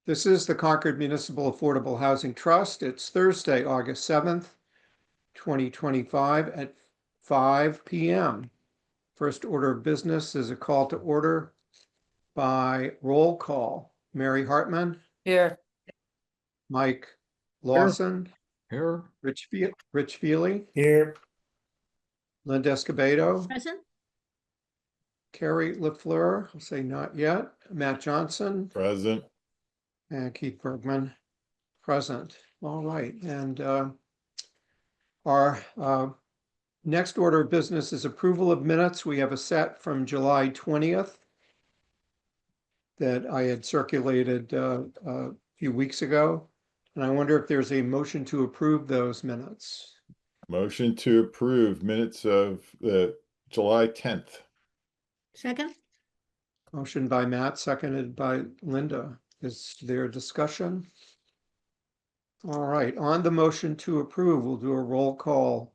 This is the Concord Municipal Affordable Housing Trust. It's Thursday, August 7th, 2025 at 5 p.m. First order of business is a call to order by roll call. Mary Hartman. Here. Mike Lawson. Here. Rich Feely. Here. Linda Escobedo. Present. Carrie LaFleur, I'll say not yet. Matt Johnson. Present. And Keith Bergman, present. All right, and our next order of business is approval of minutes. We have a set from July 20th that I had circulated a few weeks ago, and I wonder if there's a motion to approve those minutes. Motion to approve minutes of the July 10th. Second. Motion by Matt, seconded by Linda. Is there discussion? All right, on the motion to approve, we'll do a roll call.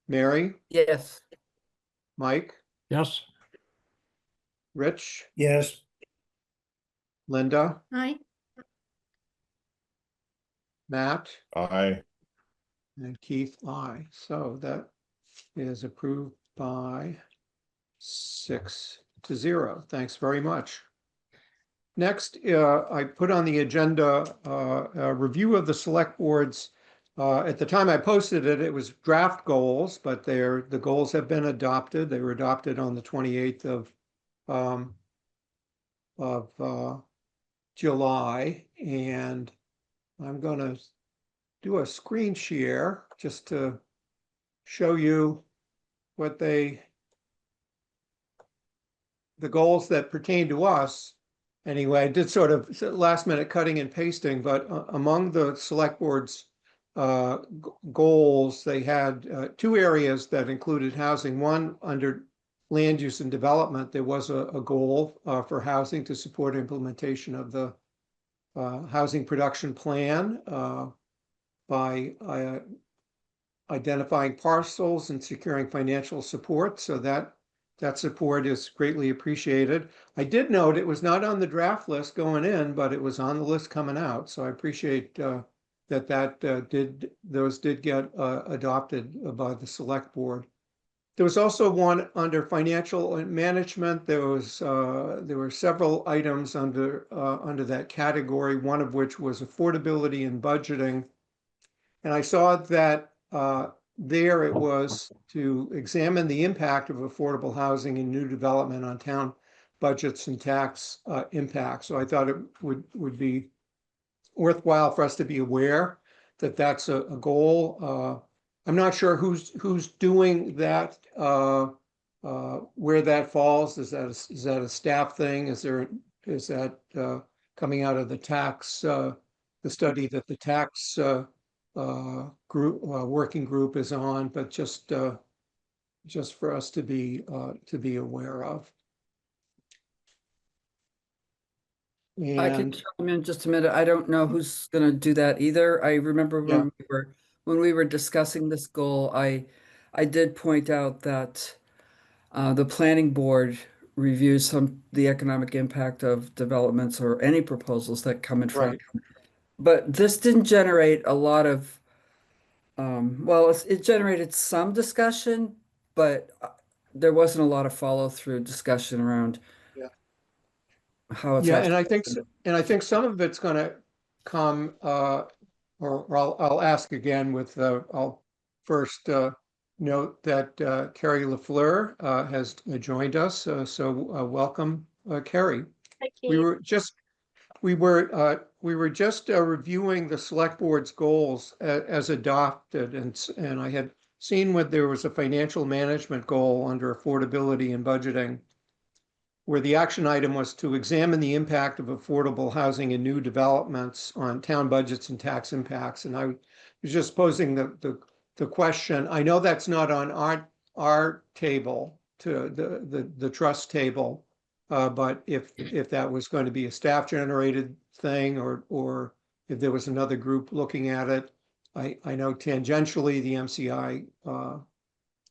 Mary? Yes. Mike? Yes. Rich? Yes. Linda? Aye. Matt? Aye. And Keith, aye. So that is approved by 6-0. Thanks very much. Next, I put on the agenda a review of the select board's, at the time I posted it, it was draft goals, but the goals have been adopted. They were adopted on the 28th of July, and I'm going to do a screen share just to show you what the goals that pertain to us. Anyway, I did sort of last minute cutting and pasting, but among the select board's goals, they had two areas that included housing. One, under land use and development, there was a goal for housing to support implementation of the housing production plan by identifying parcels and securing financial support. So that support is greatly appreciated. I did note it was not on the draft list going in, but it was on the list coming out. So I appreciate those did get adopted by the select board. There was also one under financial management. There were several items under that category, one of which was affordability and budgeting. And I saw that there it was to examine the impact of affordable housing and new development on town budgets and tax impacts. So I thought it would be worthwhile for us to be aware that that's a goal. I'm not sure who's doing that, where that falls. Is that a staff thing? Is that coming out of the tax, the study that the tax group working group is on, but just for us to be aware of. And I can chime in just a minute. I don't know who's going to do that either. I remember when we were discussing this goal, I did point out that the planning board reviews the economic impact of developments or any proposals that come in front. Right. But this didn't generate a lot of, it generated some discussion, but there wasn't a lot of follow-through discussion around how it's and I think some of it's going to come, or I'll ask again with I'll first note that Carrie LaFleur has joined us. So welcome, Carrie. Thank you. We were just reviewing the select board's goals as adopted, and I had seen there was a financial management goal under affordability and budgeting, where the action item was to examine the impact of affordable housing and new developments on town budgets and tax impacts. And I was just posing the question. I know that's not on our table, to the trust table. But if that was going to be a staff generated thing, or if there was another group looking at it, I know tangentially the MCI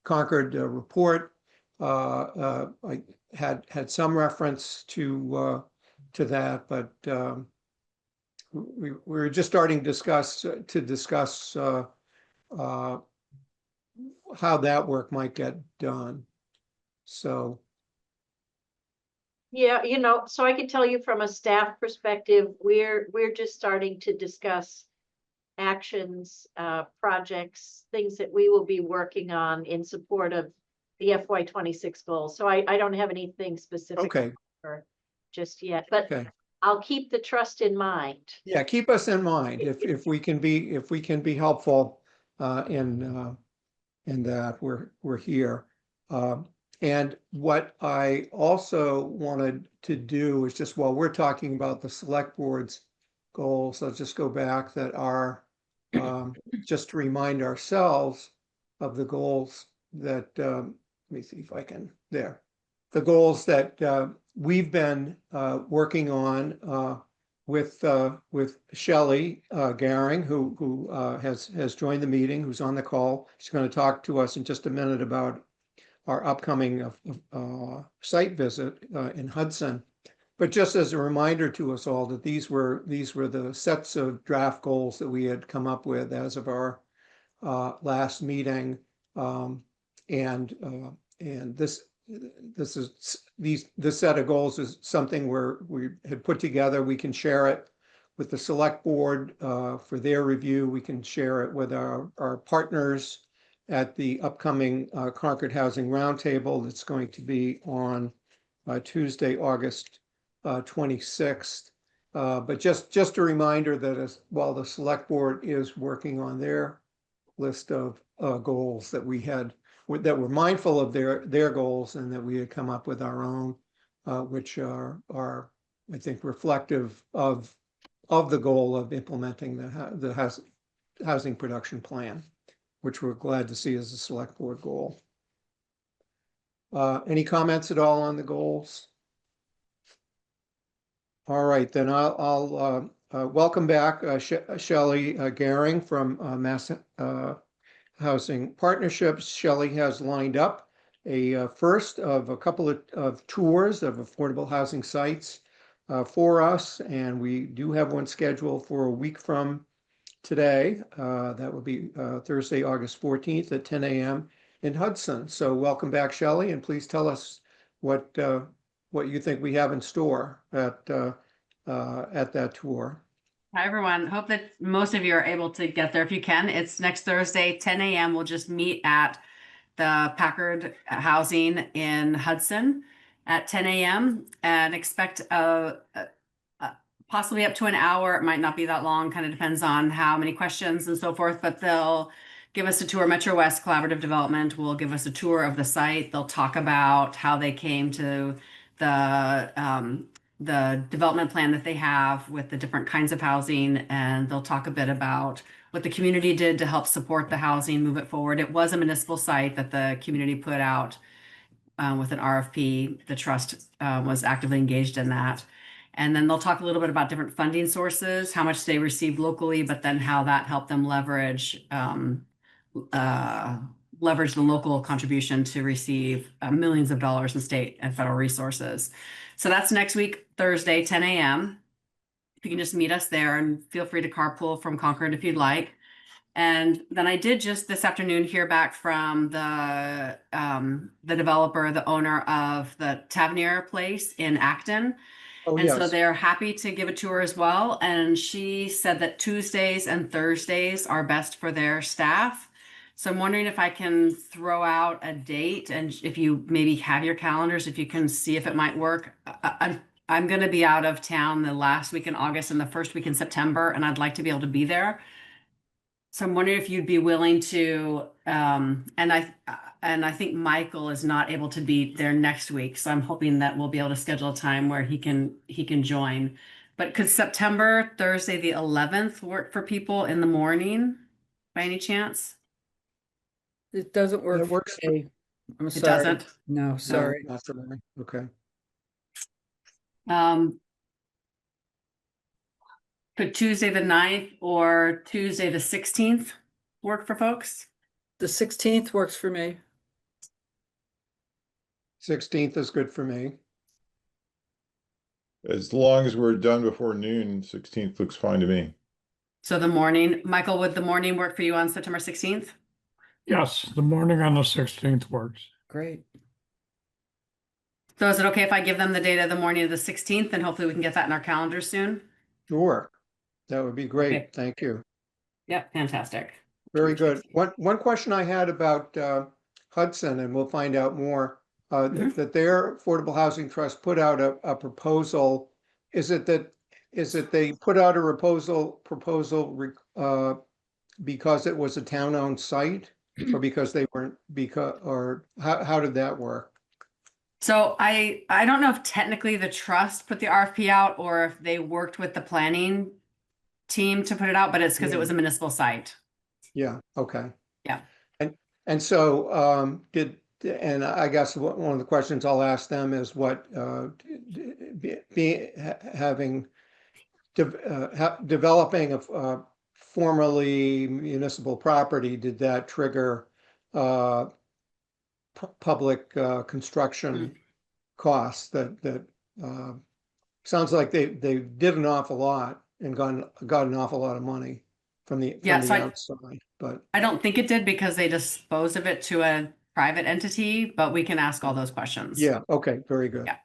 Concord report I had some reference to that, but we were just starting to discuss how that work might get done. So, Yeah, so I can tell you from a staff perspective, we're just starting to discuss actions, projects, things that we will be working on in support of the FY26 goals. So I don't have anything specific okay, for just yet, but okay. I'll keep the trust in mind. Yeah, keep us in mind if we can be helpful in that we're here. And what I also wanted to do is just while we're talking about the select board's goals, let's just go back that are just to remind ourselves of the goals that let me see if I can there. The goals that we've been working on with Shelley Garing, who has joined the meeting, who's on the call. She's going to talk to us in just a minute about our upcoming site visit in Hudson. But just as a reminder to us all that these were the sets of draft goals that we had come up with as of our last meeting, and this set of goals is something we had put together. We can share it with the select board for their review. We can share it with our partners at the upcoming Concord Housing Roundtable that's going to be on Tuesday, August 26th. But just a reminder that while the select board is working on their list of goals that that we're mindful of their goals and that we had come up with our own, which are I think reflective of the goal of implementing the housing production plan, which we're glad to see as a select board goal. Any comments at all on the goals? All right, then I'll welcome back Shelley Garing from Mass Housing Partnerships. Shelley has lined up a first of a couple of tours of affordable housing sites for us, and we do have one scheduled for a week from today. That will be Thursday, August 14th at 10 a.m. in Hudson. So welcome back, Shelley, and please tell us what you think we have in store at that tour. Hi, everyone. Hope that most of you are able to get there if you can. It's next Thursday, 10 a.m. We'll just meet at the Packard Housing in Hudson at 10 a.m. and expect possibly up to an hour. It might not be that long, kind of depends on how many questions and so forth, but they'll give us a tour. Metro West Collaborative Development will give us a tour of the site. They'll talk about how they came to the development plan that they have with the different kinds of housing, and they'll talk a bit about what the community did to help support the housing, move it forward. It was a municipal site that the community put out with an RFP. The trust was actively engaged in that. And then they'll talk a little bit about different funding sources, how much they received locally, but then how that helped them leverage the local contribution to receive millions of dollars in state and federal resources. So that's next week, Thursday, 10 a.m. If you can just meet us there, and feel free to carpool from Concord if you'd like. And then I did just this afternoon hear back from the developer, the owner of the Tavernier place in Acton. Oh, And so yes. they're happy to give a tour as well. And she said that Tuesdays and Thursdays are best for their staff. So I'm wondering if I can throw out a date, and if you maybe have your calendars, if you can see if it might work. I'm going to be out of town the last week in August and the first week in September, and I'd like to be able to be there. So I'm wondering if you'd be willing to, and I think Michael is not able to be there next week, so I'm hoping that we'll be able to schedule a time where he can join. But could September, Thursday the 11th, work for people in the morning by any chance? It doesn't work That for works. me. I'm It sorry. doesn't? No, No, sorry. not for me. Okay. Could Tuesday the 9th or Tuesday the 16th work for folks? The 16th works for me. 16th is good for me. As long as we're done before noon, 16th looks fine to me. So the morning, Michael, would the morning work for you on September 16th? Yes, the morning on the 16th works. Great. So is it okay if I give them the date of the morning of the 16th and hopefully we can get that in our calendar soon? Sure, that would be Okay. great. Thank you. Yep, fantastic. Very September good. 16th. One question I had about Hudson, and we'll find out more, Mhm. that their Affordable Housing Trust put out a proposal. Is it they put out a proposal because it was a town-owned site? Or because they weren't, or how did that work? So I don't know if technically the trust put the RFP out or if they worked with the planning team to put it out, but it's because it was a municipal site. Yeah, okay. Yeah. And so, and I guess one of the questions I'll ask them is what, developing a formerly municipal property, did that trigger public construction costs that sounds like they did an awful lot and got an awful lot of money from the Yeah, so outside, but I don't think it did because they disposed of it to a private entity, but we can ask all those questions. yeah, okay, very good. Yeah.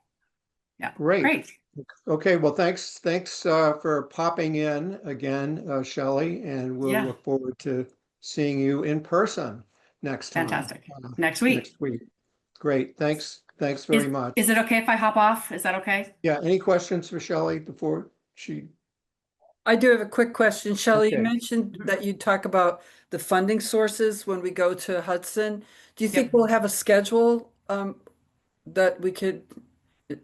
Yeah. Great. Great. Okay, well, thanks for popping in again, Shelley, and we'll Yeah. look forward to seeing you in person next time. Fantastic. Next week. Next week. Great, thanks very much. Is it okay if I hop off? Is that okay? Yeah, any questions for Shelley before she, I do have a quick question. Shelley, you Okay. mentioned that you talk about the funding sources when we go to Hudson. Do you think Yep. we'll have a schedule that we could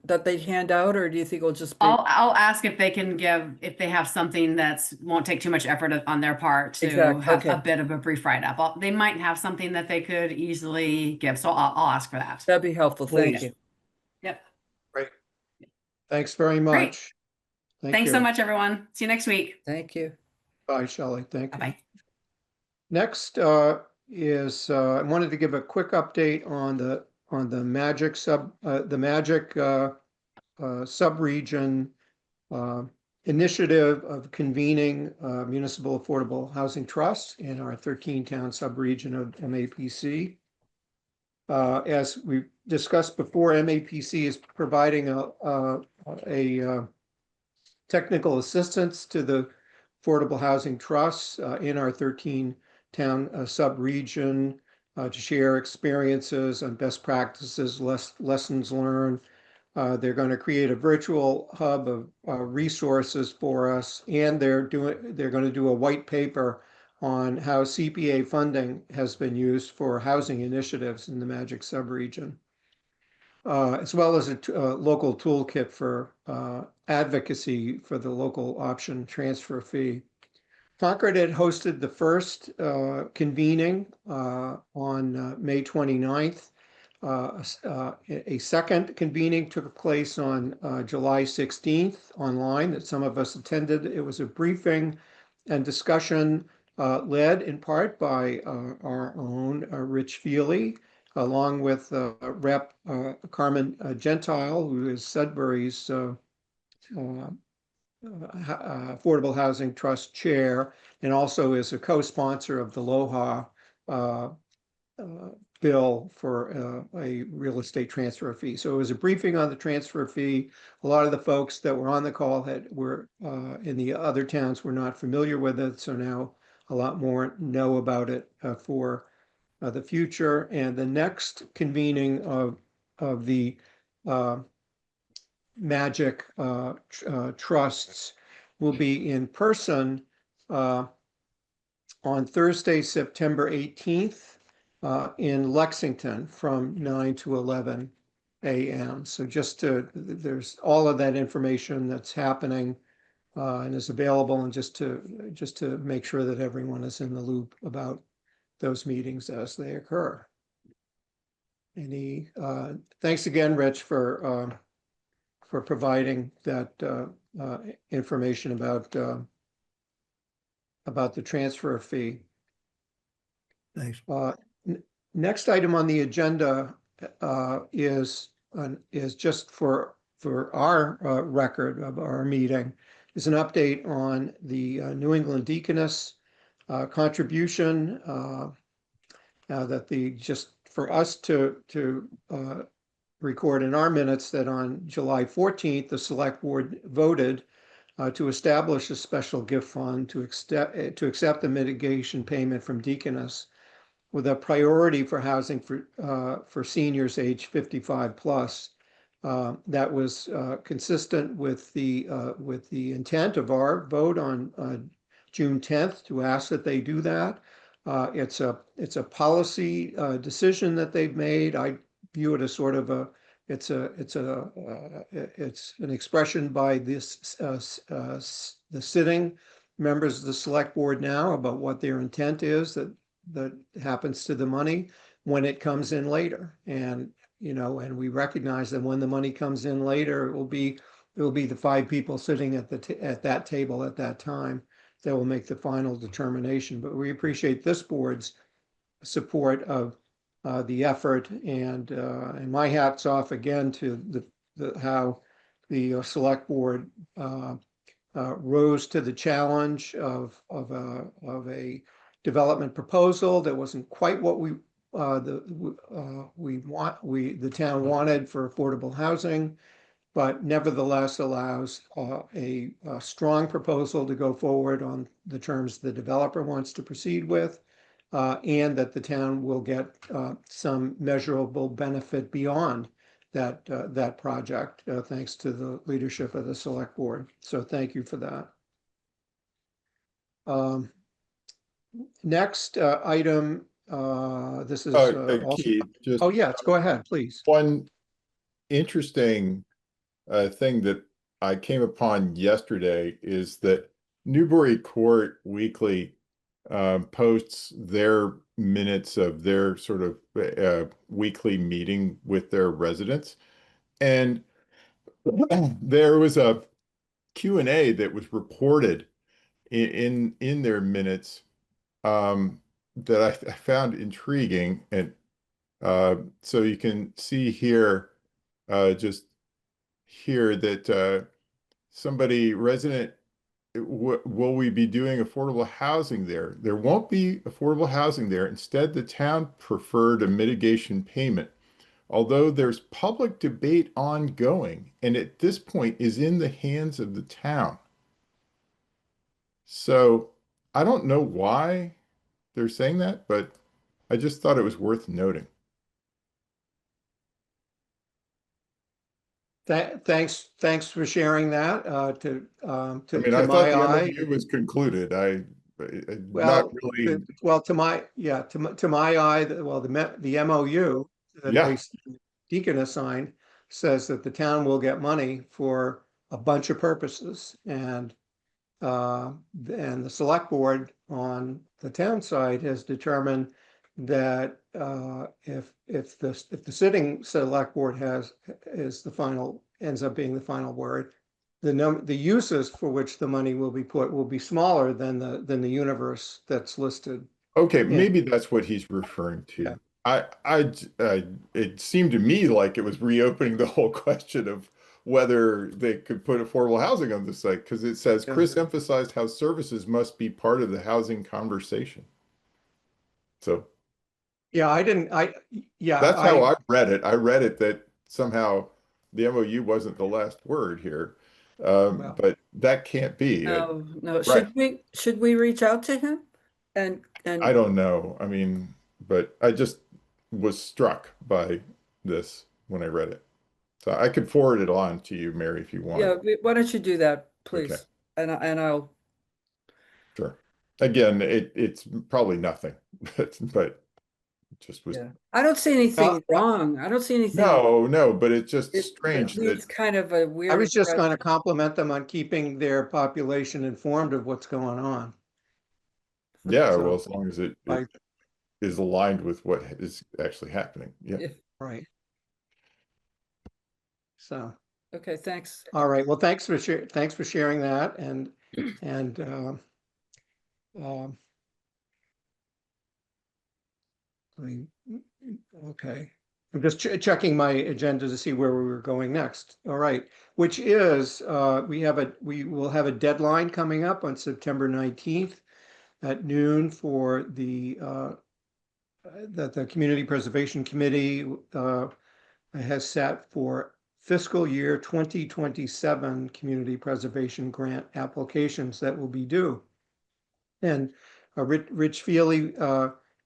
that they hand out, or do you think it'll just be I'll ask if they can if they have something that's won't take too much effort on their part to Exactly, have okay. a bit of a brief write-up. They might have something that they could easily give, so I'll ask for that. that'd be helpful? Thank Please. you. Yep. great. Thanks very much. Thank Thanks you. so much, everyone. See you next week. Thank you. Bye, Shelley, thank you. Bye-bye. Next is I wanted to give a quick update on the Magic sub-region initiative of convening municipal affordable housing trusts in our 13-town sub-region of MAPC. As we discussed before, MAPC is providing a technical assistance to the affordable housing trusts in our 13-town sub-region to share experiences and best practices, lessons learned. They're going to create a virtual hub of resources for us, and they're going to do a white paper on how CPA funding has been used for housing initiatives in the Magic subregion, as well as a local toolkit for advocacy for the local option transfer fee. Concord had hosted the first convening on May 29th. A second convening took place on July 16th online that some of us attended. It was a briefing and discussion led in part by our own Rich Feely, along with Rep. Carmen Gentile, who is Sudbury's Affordable Housing Trust Chair, and also is a co-sponsor of the LOHA bill for a real estate transfer fee. So it was a briefing on the transfer fee. A lot of the folks that were on the call were in the other towns were not familiar with it, so now a lot more know about it for the future. And the next convening of the Magic trusts will be in person on Thursday, September 18th in Lexington from 9 to 11 a.m. So there's all of that information that's happening and is available, and just to make sure that everyone is in the loop about those meetings as they occur. Thanks again, Rich, for providing that information about the transfer fee. Thanks. Next item on the agenda is just for for our record of our meeting is an update on the New England Deaconess contribution that just for us to record in our minutes that on July 14th, the select board voted to establish a special gift fund to accept the mitigation payment from Deaconess with a priority for housing for seniors age 55 plus. That was consistent with the intent of our vote on June 10th to ask that they do that. It's a policy decision that they've made. I view it as sort of it's an expression by the sitting members of the select board now about what their intent is that happens to the money when it comes in later. And and we recognize that when the money comes in later, it will be the 5 people sitting at that table at that time that will make the final determination. But we appreciate this board's support of the effort, and my hat's off again to how the select board rose to the challenge of a development proposal that wasn't quite what the town wanted for affordable housing, but nevertheless allows a strong proposal to go forward on the terms the developer wants to proceed with, and that the town will get some measurable benefit beyond that project, thanks to the leadership of the select board. So thank you for that. Next item, this is also, Keith, just oh yes, go ahead, please. one interesting thing that I came upon yesterday is that Newbury Court Weekly posts their minutes of their sort of weekly meeting with their residents. And there was a Q&A that was reported in their minutes that I found intriguing. And so you can see here, just here that resident, will we be doing affordable housing there? There won't be affordable housing there. Instead, the town preferred a mitigation payment, although there's public debate ongoing, and at this point is in the hands of the town. So I don't know why they're saying that, but I just thought it was worth noting. Thanks for sharing that. I mean, I To thought my the eye, MOU was concluded. Not well, really. well, to my eye, the MOU that Yeah. Deaconess signed says that the town will get money for a bunch of purposes, and the select board on the town side has determined that if the sitting select board ends up being the final word, the uses for which the money will be put will be smaller than the universe that's listed. Okay, Yeah. maybe that's what he's referring to. Yeah. It seemed to me like it was reopening the whole question of whether they could put affordable housing on the site, because it says Yeah. Chris emphasized how services must be part of the housing conversation. So Yeah, that's how I read it. I read it that somehow the MOU wasn't the last word here, Well. but that can't be. No. Right. Should we reach out to him? And I don't know. I mean, but I just was struck by this when I read it. So I could forward it on to you, Mary, if you want. yeah, why don't you do that, please? Okay. And I'll Sure. Again, it's probably nothing, but it just was. yeah. I don't see anything wrong. I don't see anything. No, but it's just strange It leaves that kind of a weird I was just going to impression. compliment them on keeping their population informed of what's going on. yeah, So, well, as long as it is aligned with what is actually happening. Yeah. Yeah. right. So, Okay, thanks. all right. Well, thanks for sharing that, and okay. I'm just checking my agenda to see where we were going next. All right, which is, we will have a deadline coming up on September 19th at noon for that the Community Preservation Committee has set for fiscal year 2027 community preservation grant applications that will be due. And Rich Feely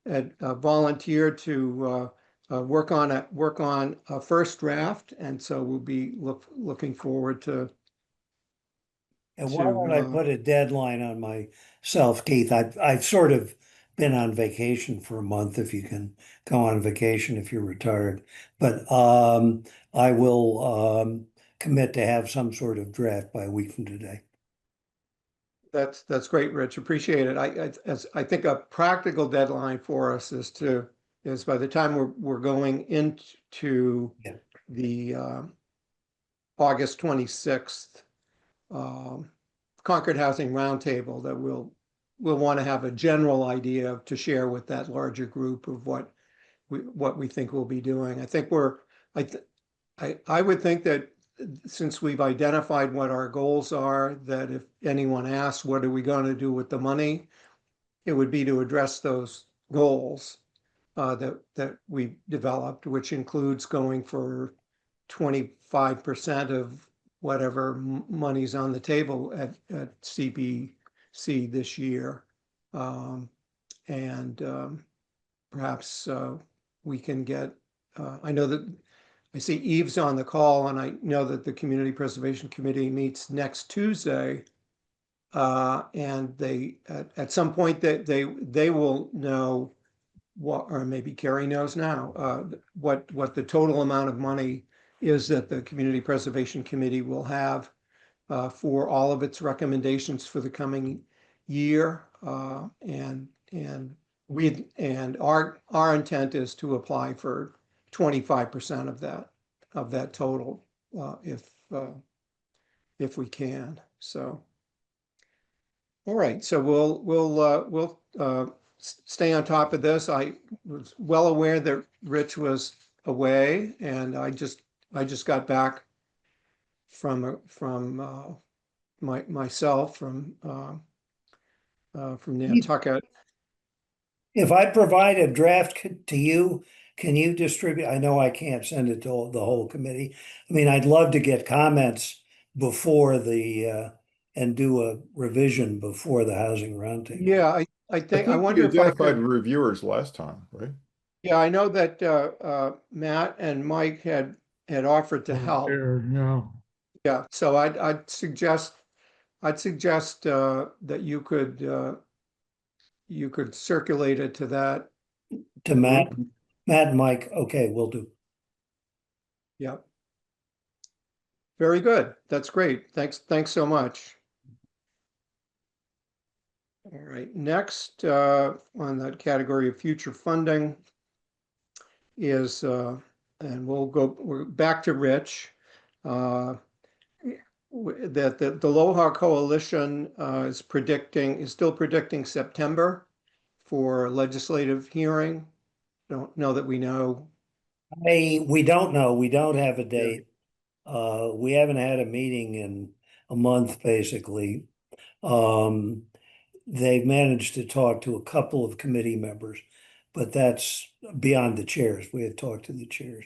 had volunteered to work on a first draft, and so we'll be looking forward to. And why don't I to, put a deadline on myself, Keith? I've sort of been on vacation for a month, if you can go on vacation if you're retired. But I will commit to have some sort of draft by a week from today. That's great, Rich. Appreciate it. I think a practical deadline for us is by the time we're going into Yeah. the August 26th Concord Housing Roundtable, that we'll want to have a general idea to share with that larger group of what we think we'll be doing. I think I would think that since we've identified what our goals are, that if anyone asks, what are we going to do with the money? It would be to address those goals that we developed, which includes going for 25% of whatever money's on the table at CBC this year. Perhaps we can get, I know that I see Eve's on the call, and I know that the Community Preservation Committee meets next Tuesday. And they, at some point, that they will know what, or maybe Carrie knows now, what the total amount of money is that the Community Preservation Committee will have for all of its recommendations for the coming year. And our intent is to apply for 25% of that total, if we can. So, all right. So we'll stay on top of this. I was well aware that Rich was away, and I just got back from myself from Nantucket. If I provide a draft to you, can you distribute? I know I can't send it to the whole committee. I mean, I'd love to get comments before and do a revision before the housing roundtable. Yeah, I I think, I think wonder we if I identified could. reviewers last time, right? Yeah, I know that Matt and Mike had offered to help. Yeah. Yeah, so I'd suggest that you could circulate it to that. To Matt and Mike, okay, will do. Yeah. Very good. That's great. Thanks so much. All right, next on that category of future funding is, and we're back to Rich, that the Aloha Coalition is still predicting September for legislative hearing. Don't know that we know. We don't know. We don't have a date. We haven't had a meeting in a month, basically. They've managed to talk to a couple of committee members, but that's beyond the chairs. We have talked to the chairs.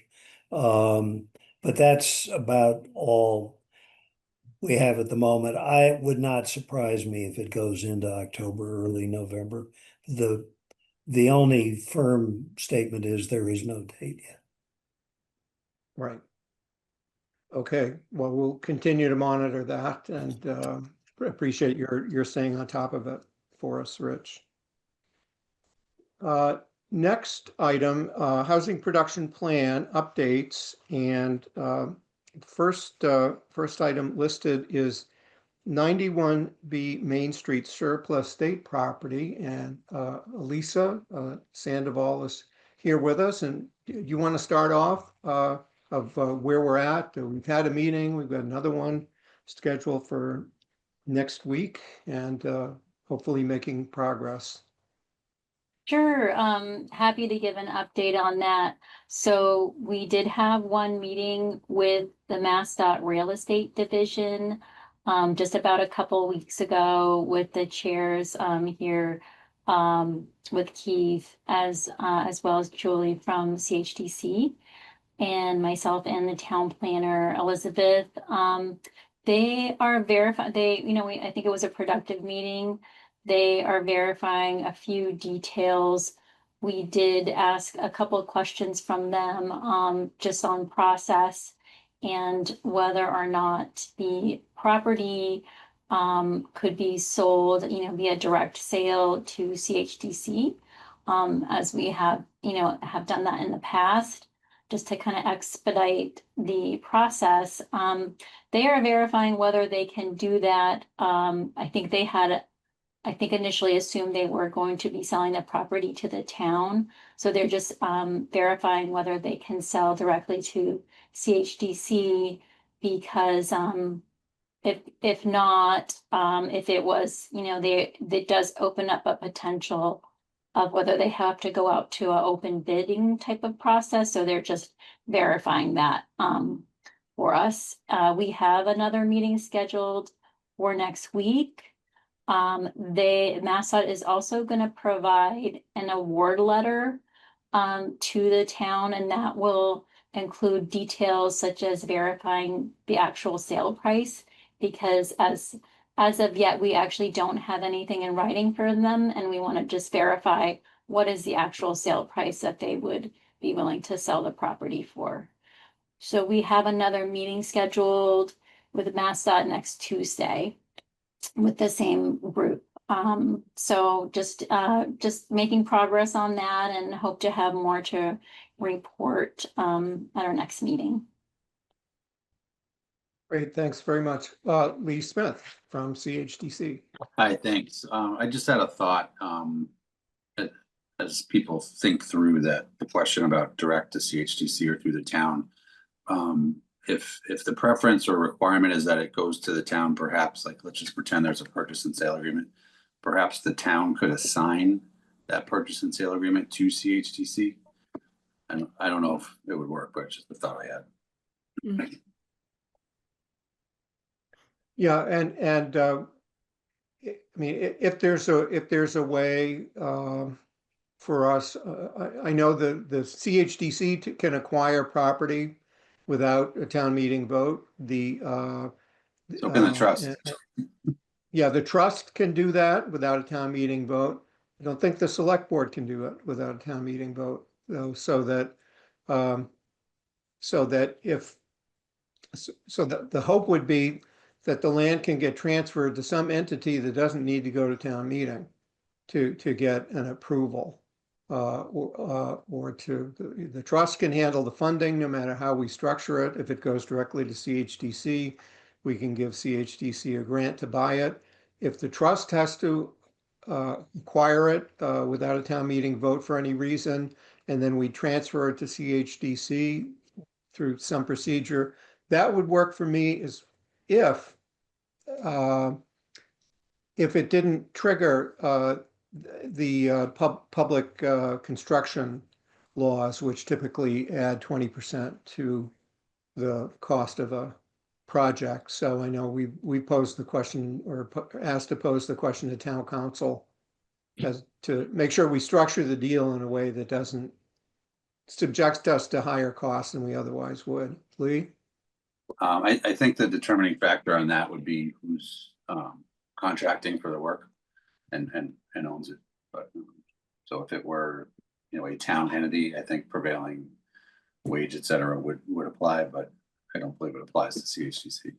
But that's about all we have at the moment. I would not surprise me if it goes into October, early November. The only firm statement is there is no date yet. Right. Okay, well, we'll continue to monitor that, and appreciate your staying on top of it for us, Rich. Next item, housing production plan updates, and first item listed is 91B Main Street surplus state property, and Elisa Sandoval is here with us. And do you want to start off of where we're at? We've had a meeting. We've got another one scheduled for next week, and hopefully making progress. Sure, happy to give an update on that. So we did have one meeting with the MassDOT Real Estate Division just about a couple weeks ago with the chairs here with Keith as well as Julie from CHDC and myself and the town planner, Elizabeth. They are verifying, I think it was a productive meeting. They are verifying a few details. We did ask a couple of questions from them, just on process and whether or not the property could be sold, via direct sale to CHDC, as we have done that in the past just to kind of expedite the process. They are verifying whether they can do that. I think initially assumed they were going to be selling the property to the town. So they're just verifying whether they can sell directly to CHDC because if not, if it was, that does open up a potential of whether they have to go out to an open bidding type of process. So they're just verifying that for us. We have another meeting scheduled for next week. MassDOT is also going to provide an award letter to the town, and that will include details such as verifying the actual sale price, because as of yet, we actually don't have anything in writing for them, and we want to just verify what is the actual sale price that they would be willing to sell the property for. So we have another meeting scheduled with MassDOT next Tuesday with the same group. So just making progress on that and hope to have more to report at our next meeting. Great, thanks very much. Lee Smith from CHDC. Hi, thanks. I just had a thought, as people think through the question about direct to CHDC or through the town. If the preference or requirement is that it goes to the town, perhaps, like, let's just pretend there's a purchase and sale agreement. Perhaps the town could assign that purchase and sale agreement to CHDC. And I don't know if it would work, but it's just the thought I had. Yeah, and I mean, if there's a way for us, I know the CHDC can acquire property without a town meeting vote. So can the trust. Yeah, the trust can do that without a town meeting vote. I don't think the select board can do it without a town meeting vote, though, so that the hope would be that the land can get transferred to some entity that doesn't need to go to town meeting to get an approval. Or the trust can handle the funding no matter how we structure it. If it goes directly to CHDC, we can give CHDC a grant to buy it. If the trust has to acquire it without a town meeting vote for any reason, and then we transfer it to CHDC through some procedure, that would work for me as if it didn't trigger the public construction laws, which typically add 20% to the cost of a project. So I know we posed the question, or asked to pose the question to town council as to make sure we structure the deal in a way that doesn't subject us to higher costs than we otherwise would. Lee? I think the determining factor on that would be who's contracting for the work and owns it. But so if it were, a town entity, I think prevailing wage, et cetera, would apply, but I don't believe it applies to CHDC.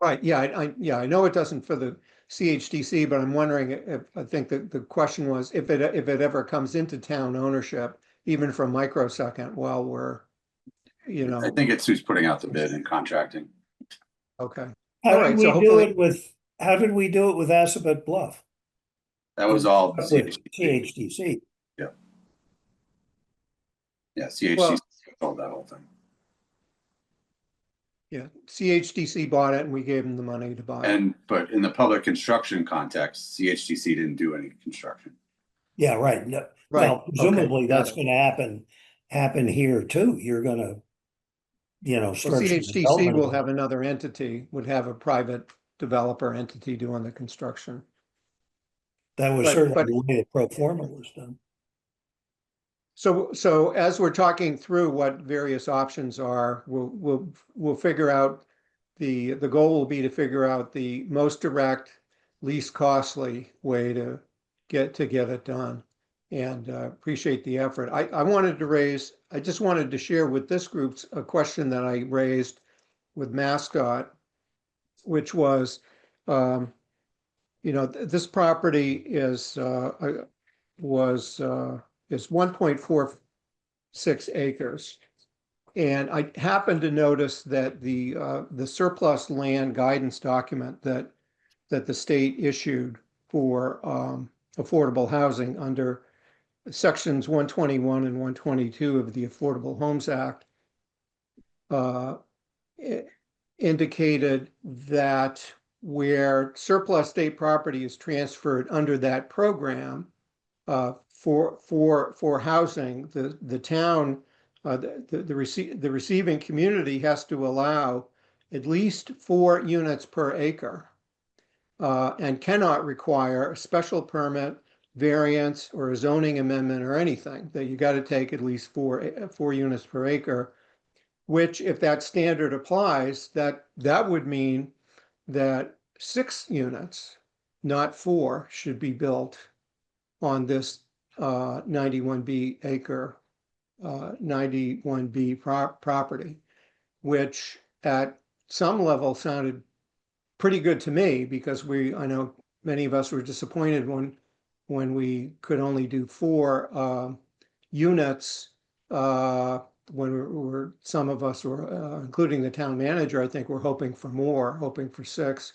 Right, yeah, I know it doesn't for the CHDC, but I'm wondering if, I think that the question was if it ever comes into town ownership, even for a microsecond, while we're, I think it's who's putting out the bid and contracting. Okay. How All did right, we so do hopefully- it with, how did we do it with Assabet Bluff? That was all With CHDC. CHDC. Yeah, CHDC Well- sold that whole thing. Yeah, CHDC bought it and we gave them the money to buy it. But in the public construction context, CHDC didn't do any construction. Yeah, right. No, Right, well, okay, presumably got that's it. gonna happen here too. You're gonna, Well, start some CHTC will development. have another entity, would have a private developer entity doing the construction. That was But, certainly but the way the pro forma was done. so as we're talking through what various options are, we'll figure out the goal will be to figure out the most direct, least costly way to get it done. And appreciate the effort. I just wanted to share with this group a question that I raised with MassDOT, which was, this property is 1.46 acres. And I happened to notice that the surplus land guidance document that the state issued for affordable housing under sections 121 and 122 of the Affordable Homes Act uh, indicated that where surplus state property is transferred under that program for housing, the town, the receiving community has to allow at least 4 units per acre and cannot require a special permit, variance, or a zoning amendment or anything. That you got to take at least 4 units per acre, which if that standard applies, that would mean that 6 units, not 4, should be built on this 91B acre, 91B property, which at some level sounded pretty good to me because I know many of us were disappointed when we could only do 4 units. When some of us were, including the town manager, I think we're hoping for more, hoping for 6.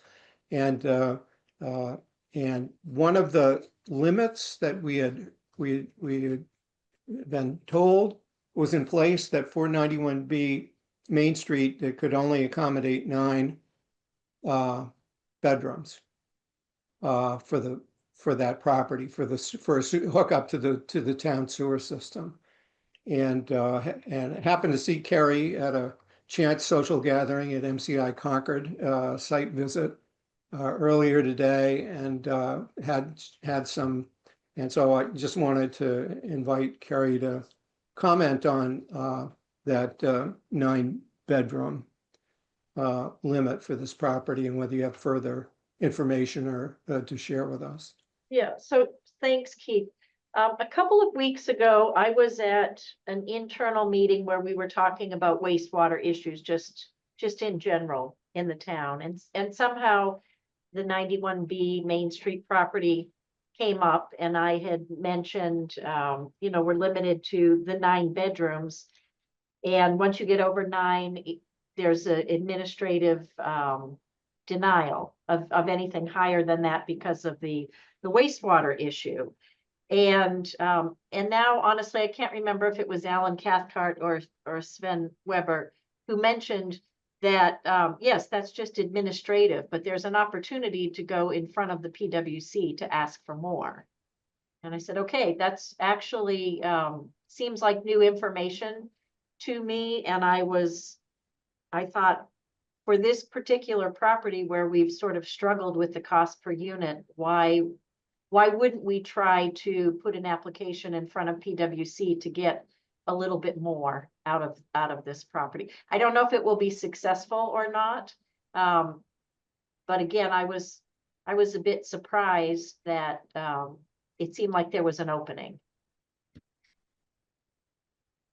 And one of the limits that we had been told was in place that 491B Main Street, that could only accommodate 9 bedrooms for that property for a hookup to the town sewer system. And happened to see Kerry at a chance social gathering at MCI Concord site visit earlier today, and had some. And so I just wanted to invite Kerry to comment on that 9-bedroom limit for this property and whether you have further information or to share with us. Yeah, so thanks, Keith. A couple of weeks ago, I was at an internal meeting where we were talking about wastewater issues, just in general in the town. And somehow the 91B Main Street property came up, and I had mentioned, we're limited to the 9 bedrooms. And once you get over 9, there's an administrative denial of anything higher than that because of the wastewater issue. And now, honestly, I can't remember if it was Alan Cathcart or Sven Weber who mentioned that, yes, that's just administrative, but there's an opportunity to go in front of the PWC to ask for more. And I said, okay, that's actually seems like new information to me. And I thought, for this particular property where we've sort of struggled with the cost per unit, why wouldn't we try to put an application in front of PWC to get a little bit more out of this property? I don't know if it will be successful or not. But again, I was a bit surprised that it seemed like there was an opening.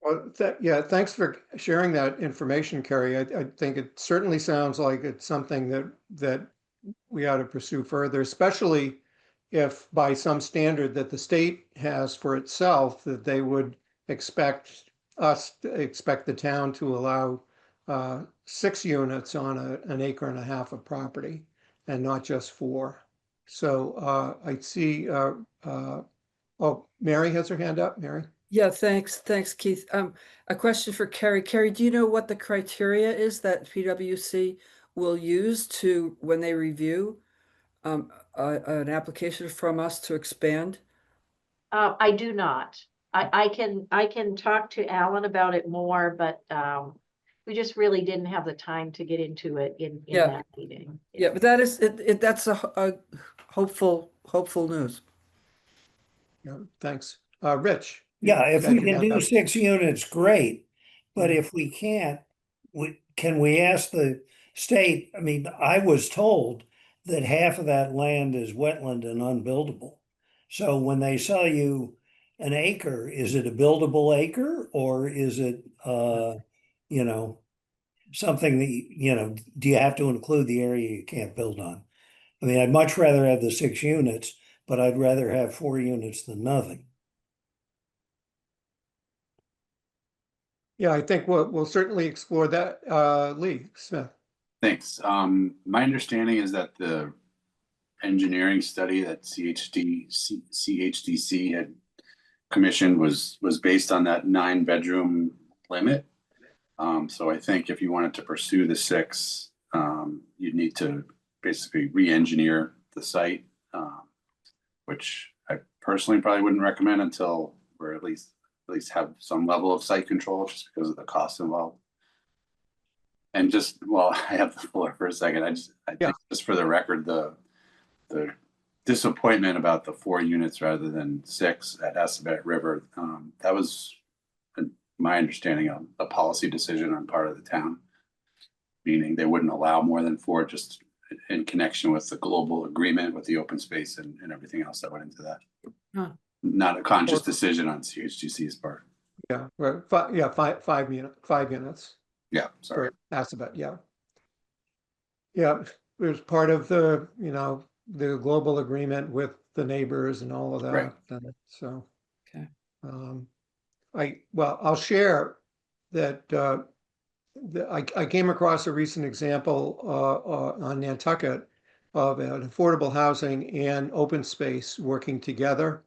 Well, yeah, thanks for sharing that information, Kerry. I think it certainly sounds like it's something that we ought to pursue further, especially if by some standard that the state has for itself, that they would expect the town to allow 6 units on an acre and a half of property and not just 4. So I see, Mary has her hand up, Mary. Yeah, thanks, Keith. A question for Carrie. Carrie, do you know what the criteria is that PWC will use when they review an application from us to expand? I do not. I can talk to Alan about it more, but, we just really didn't have the time to get into it in Yeah. that meeting. Yeah, but that is, that's a hopeful news. Yeah, thanks. Rich? Yeah, if got we your can hand do up. 6 units, great. But Yeah. if we can't, can we ask the state? I mean, I was told that half of that land is wetland and unbuildable. So when they sell you an acre, is it a buildable acre or is it, you know, something that, do you have to include the area you can't build on? I mean, I'd much rather have the 6 units, but I'd rather have 4 units than nothing. Yeah, I think we'll certainly explore that. Lee Smith. Thanks. My understanding is that the engineering study that CHDC had commissioned was based on that 9-bedroom limit. So I think if you wanted to pursue the 6, you'd need to basically re-engineer the site, which I personally probably wouldn't recommend until we're at least have some level of site control, just because of the costs involved. And just while I have the floor for a second, I think just for the record, the disappointment about the 4 units rather than 6 at Assabet River, that was, my understanding, a policy decision on part of the town, meaning they wouldn't allow more than 4, just in connection with the global agreement with the open space and everything else that went into that. Huh. Not a conscious decision on CHGC's part. Yeah, five units Yeah, sorry. for Assabet, yeah. Yeah, it was part of the, the global agreement with the neighbors and all of that. Right. And so. Okay. I'll share that, I came across a recent example, on Nantucket of an affordable housing and open space working together.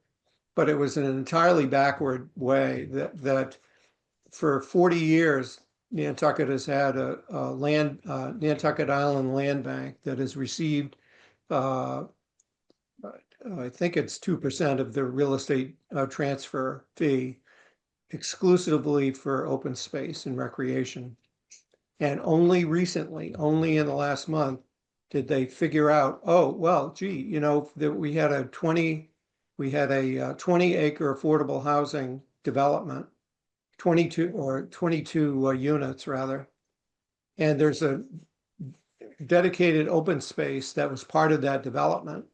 But it was in an entirely backward way that for 40 years, Nantucket has had a Nantucket Island Land Bank that has received, I think it's 2% of the real estate transfer fee exclusively for open space and recreation. And only recently, only in the last month, did they figure out, oh, well, gee, that we had a 20 acre affordable housing development, 22 units rather. And there's a dedicated open space that was part of that development.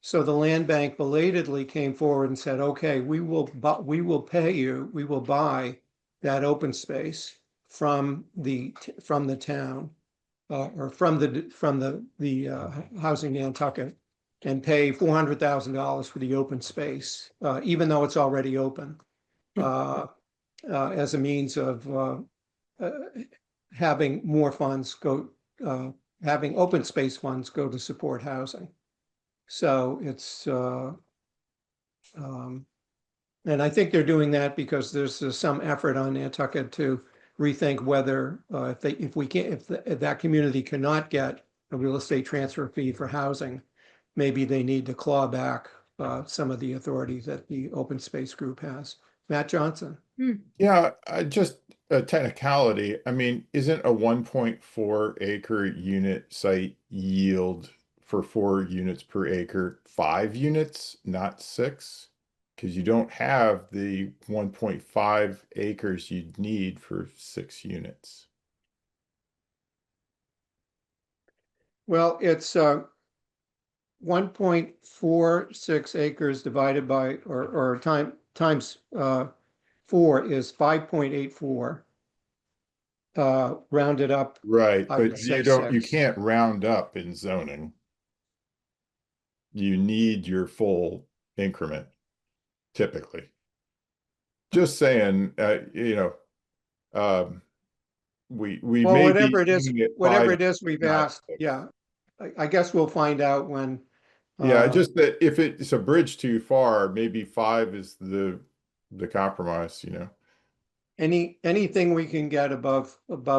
So the land bank belatedly came forward and said, okay, we will pay you, we will buy that open space from the town, or from the Housing Nantucket, and pay $400,000 for the open space, even though it's already open, as a means of having more funds go, having open space funds go to support housing. So it's, and I think they're doing that because there's some effort on Nantucket to rethink whether, if that community cannot get a real estate transfer fee for housing, maybe they need to claw back some of the authority that the open space group has. Matt Johnson. Yeah, just a technicality. I mean, isn't a 1.4 acre unit site yield for 4 units per acre 5 units, not 6? Because you don't have the 1.5 acres you'd need for 6 units. Well, it's 1.46 acres divided by, or times 4 is 5.84. Rounded up. Right, I but would say you 6. can't round up in zoning. You need your full increment, typically. Just saying, we Well, may whatever be it is, aiming at whatever 5, it is we've not asked, 6. yeah. I guess we'll find out when. Yeah, just that if it's a bridge too far, maybe 5 is the compromise, Anything we can get above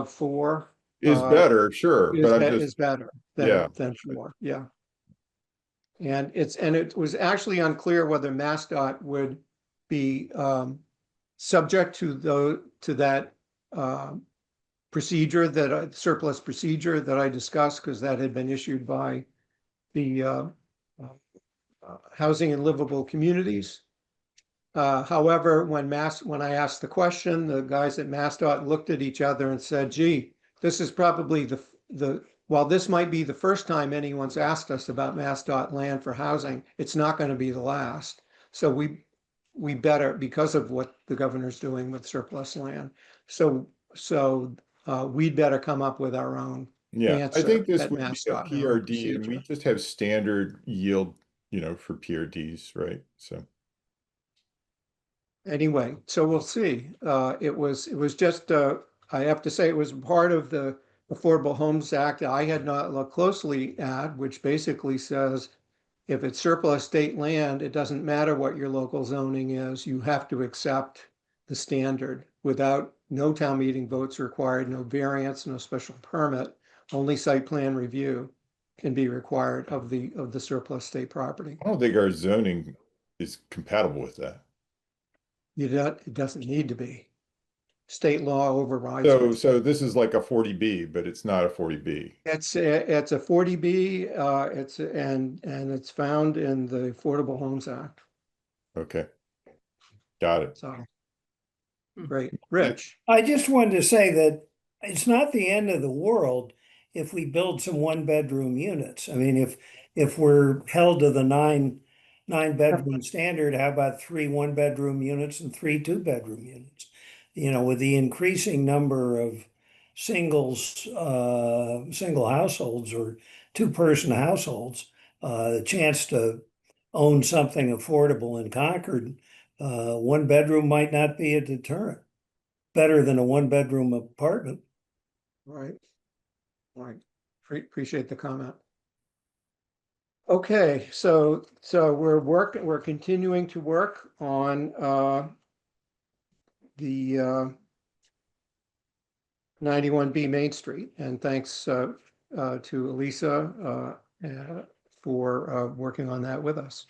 4 is better, sure, but I'm just, is better yeah. than 4, yeah. And it was actually unclear whether MassDOT would be subject to that procedure surplus procedure that I discussed, because that had been issued by the Housing and Livable Communities. However, when I asked the question, the guys at MassDOT looked at each other and said, gee, this is probably while this might be the first time anyone's asked us about MassDOT land for housing, it's not going to be the last. So we better, because of what the governor's doing with surplus land. So we'd better come up with our own Yeah, I answer think this at would be a MassDOT in our own PRD, and we procedure. just have standard yield, for PRDs, right? So. Anyway, so we'll see. It was just, I have to say, it was part of the Affordable Homes Act I had not looked closely at, which basically says if it's surplus state land, it doesn't matter what your local zoning is, you have to accept the standard without no town meeting votes required, no variance, no special permit, only site plan review can be required of the surplus state property. I don't think our zoning is compatible with that. It doesn't need to be. State law overrides So, it. so this is like a 40B, but it's not a 40B. It's a 40B, and it's found in the Affordable Homes Act. Okay. Got it. So, great. Rich, I just wanted to say that it's not the end of the world if we build some one-bedroom units. I mean, if we're held to the nine-bedroom standard, how about 3 one-bedroom units and 3 two-bedroom units? With the increasing number of single households or two-person households, the chance to own something affordable in Concord, one bedroom might not be a deterrent. Better than a one-bedroom apartment. right? Appreciate the comment. Okay, so we're continuing to work on the 91B Main Street, and thanks to Elisa for working on that with us.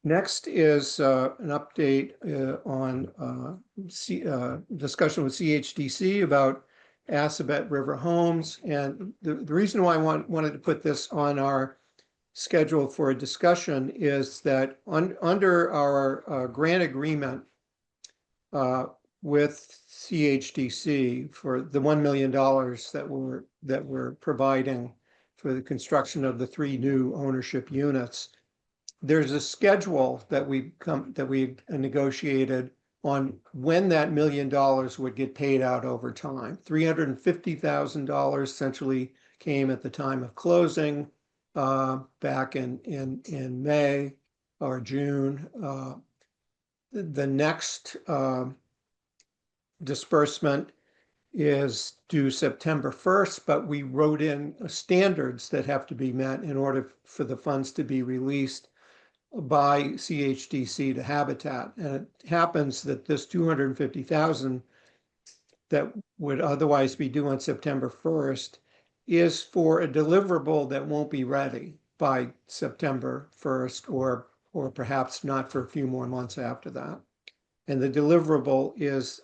Next is an update on discussion with CHDC about Assabet River Homes. And the reason why I wanted to put this on our schedule for a discussion is that under our grant agreement with CHDC for the $1 million that we're providing for the construction of the 3 new ownership units, there's a schedule that we negotiated on when that $1 million would get paid out over time. $350,000 essentially came at the time of closing back in May or June. The next disbursement is due September 1st, but we wrote in standards that have to be met in order for the funds to be released by CHDC to Habitat. And it happens that this 250,000 that would otherwise be due on September 1st is for a deliverable that won't be ready by September 1st, or perhaps not for a few more months after that. And the deliverable is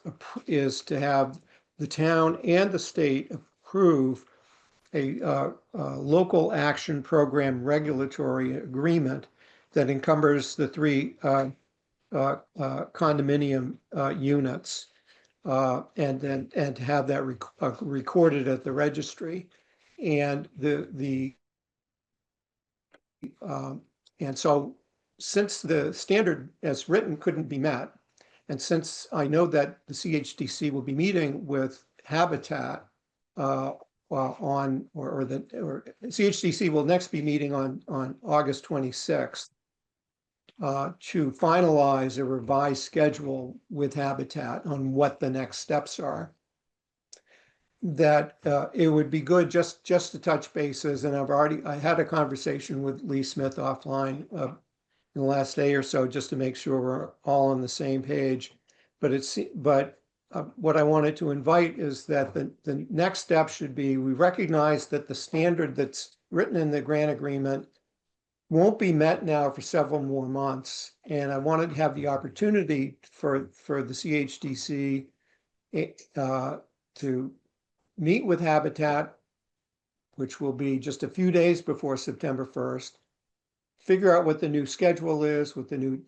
to have the town and the state approve a local action program regulatory agreement that encumbers the 3 condominium units, and to have that recorded at the registry. And and so since the standard as written couldn't be met, and since I know that the CHDC will be meeting with Habitat CHDC will next be meeting on August 26th to finalize a revised schedule with Habitat on what the next steps are. That it would be good just to touch bases, and I had a conversation with Lee Smith offline in the last day or so, just to make sure we're all on the same page. But what I wanted to invite is that the next step should be, we recognize that the standard that's written in the grant agreement won't be met now for several more months. And I wanted to have the opportunity for the CHDC to meet with Habitat, which will be just a few days before September 1st, figure out what the new schedule is, what the new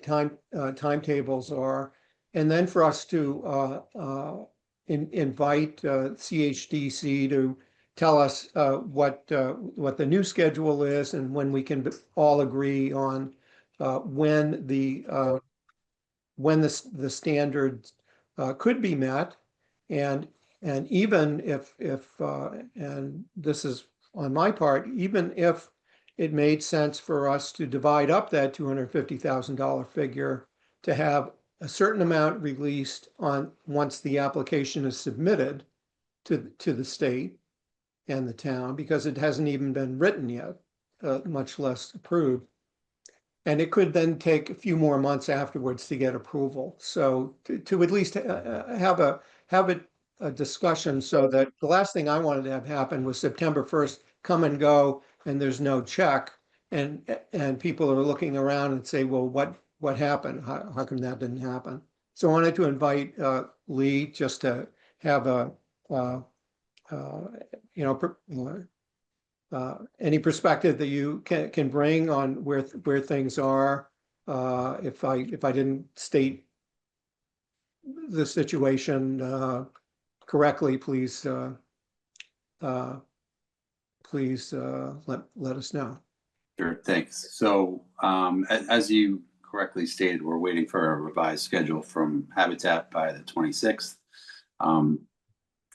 timetables are, and then for us to invite CHDC to tell us what the new schedule is and when we can all agree on when the standards could be met, and even if and this is on my part, even if it made sense for us to divide up that $250,000 figure to have a certain amount released on once the application is submitted to the state and the town, because it hasn't even been written yet, much less approved. And it could then take a few more months afterwards to get approval. So to at least have a discussion, so that the last thing I wanted to have happen was September 1st come and go and there's no check, and people are looking around and say, well, what happened? How come that didn't happen? So I wanted to invite Lee just to have a any perspective that you can bring on where things are. If I didn't state the situation correctly, please let us know. Sure, thanks. So as you correctly stated, we're waiting for a revised schedule from Habitat by the 26th.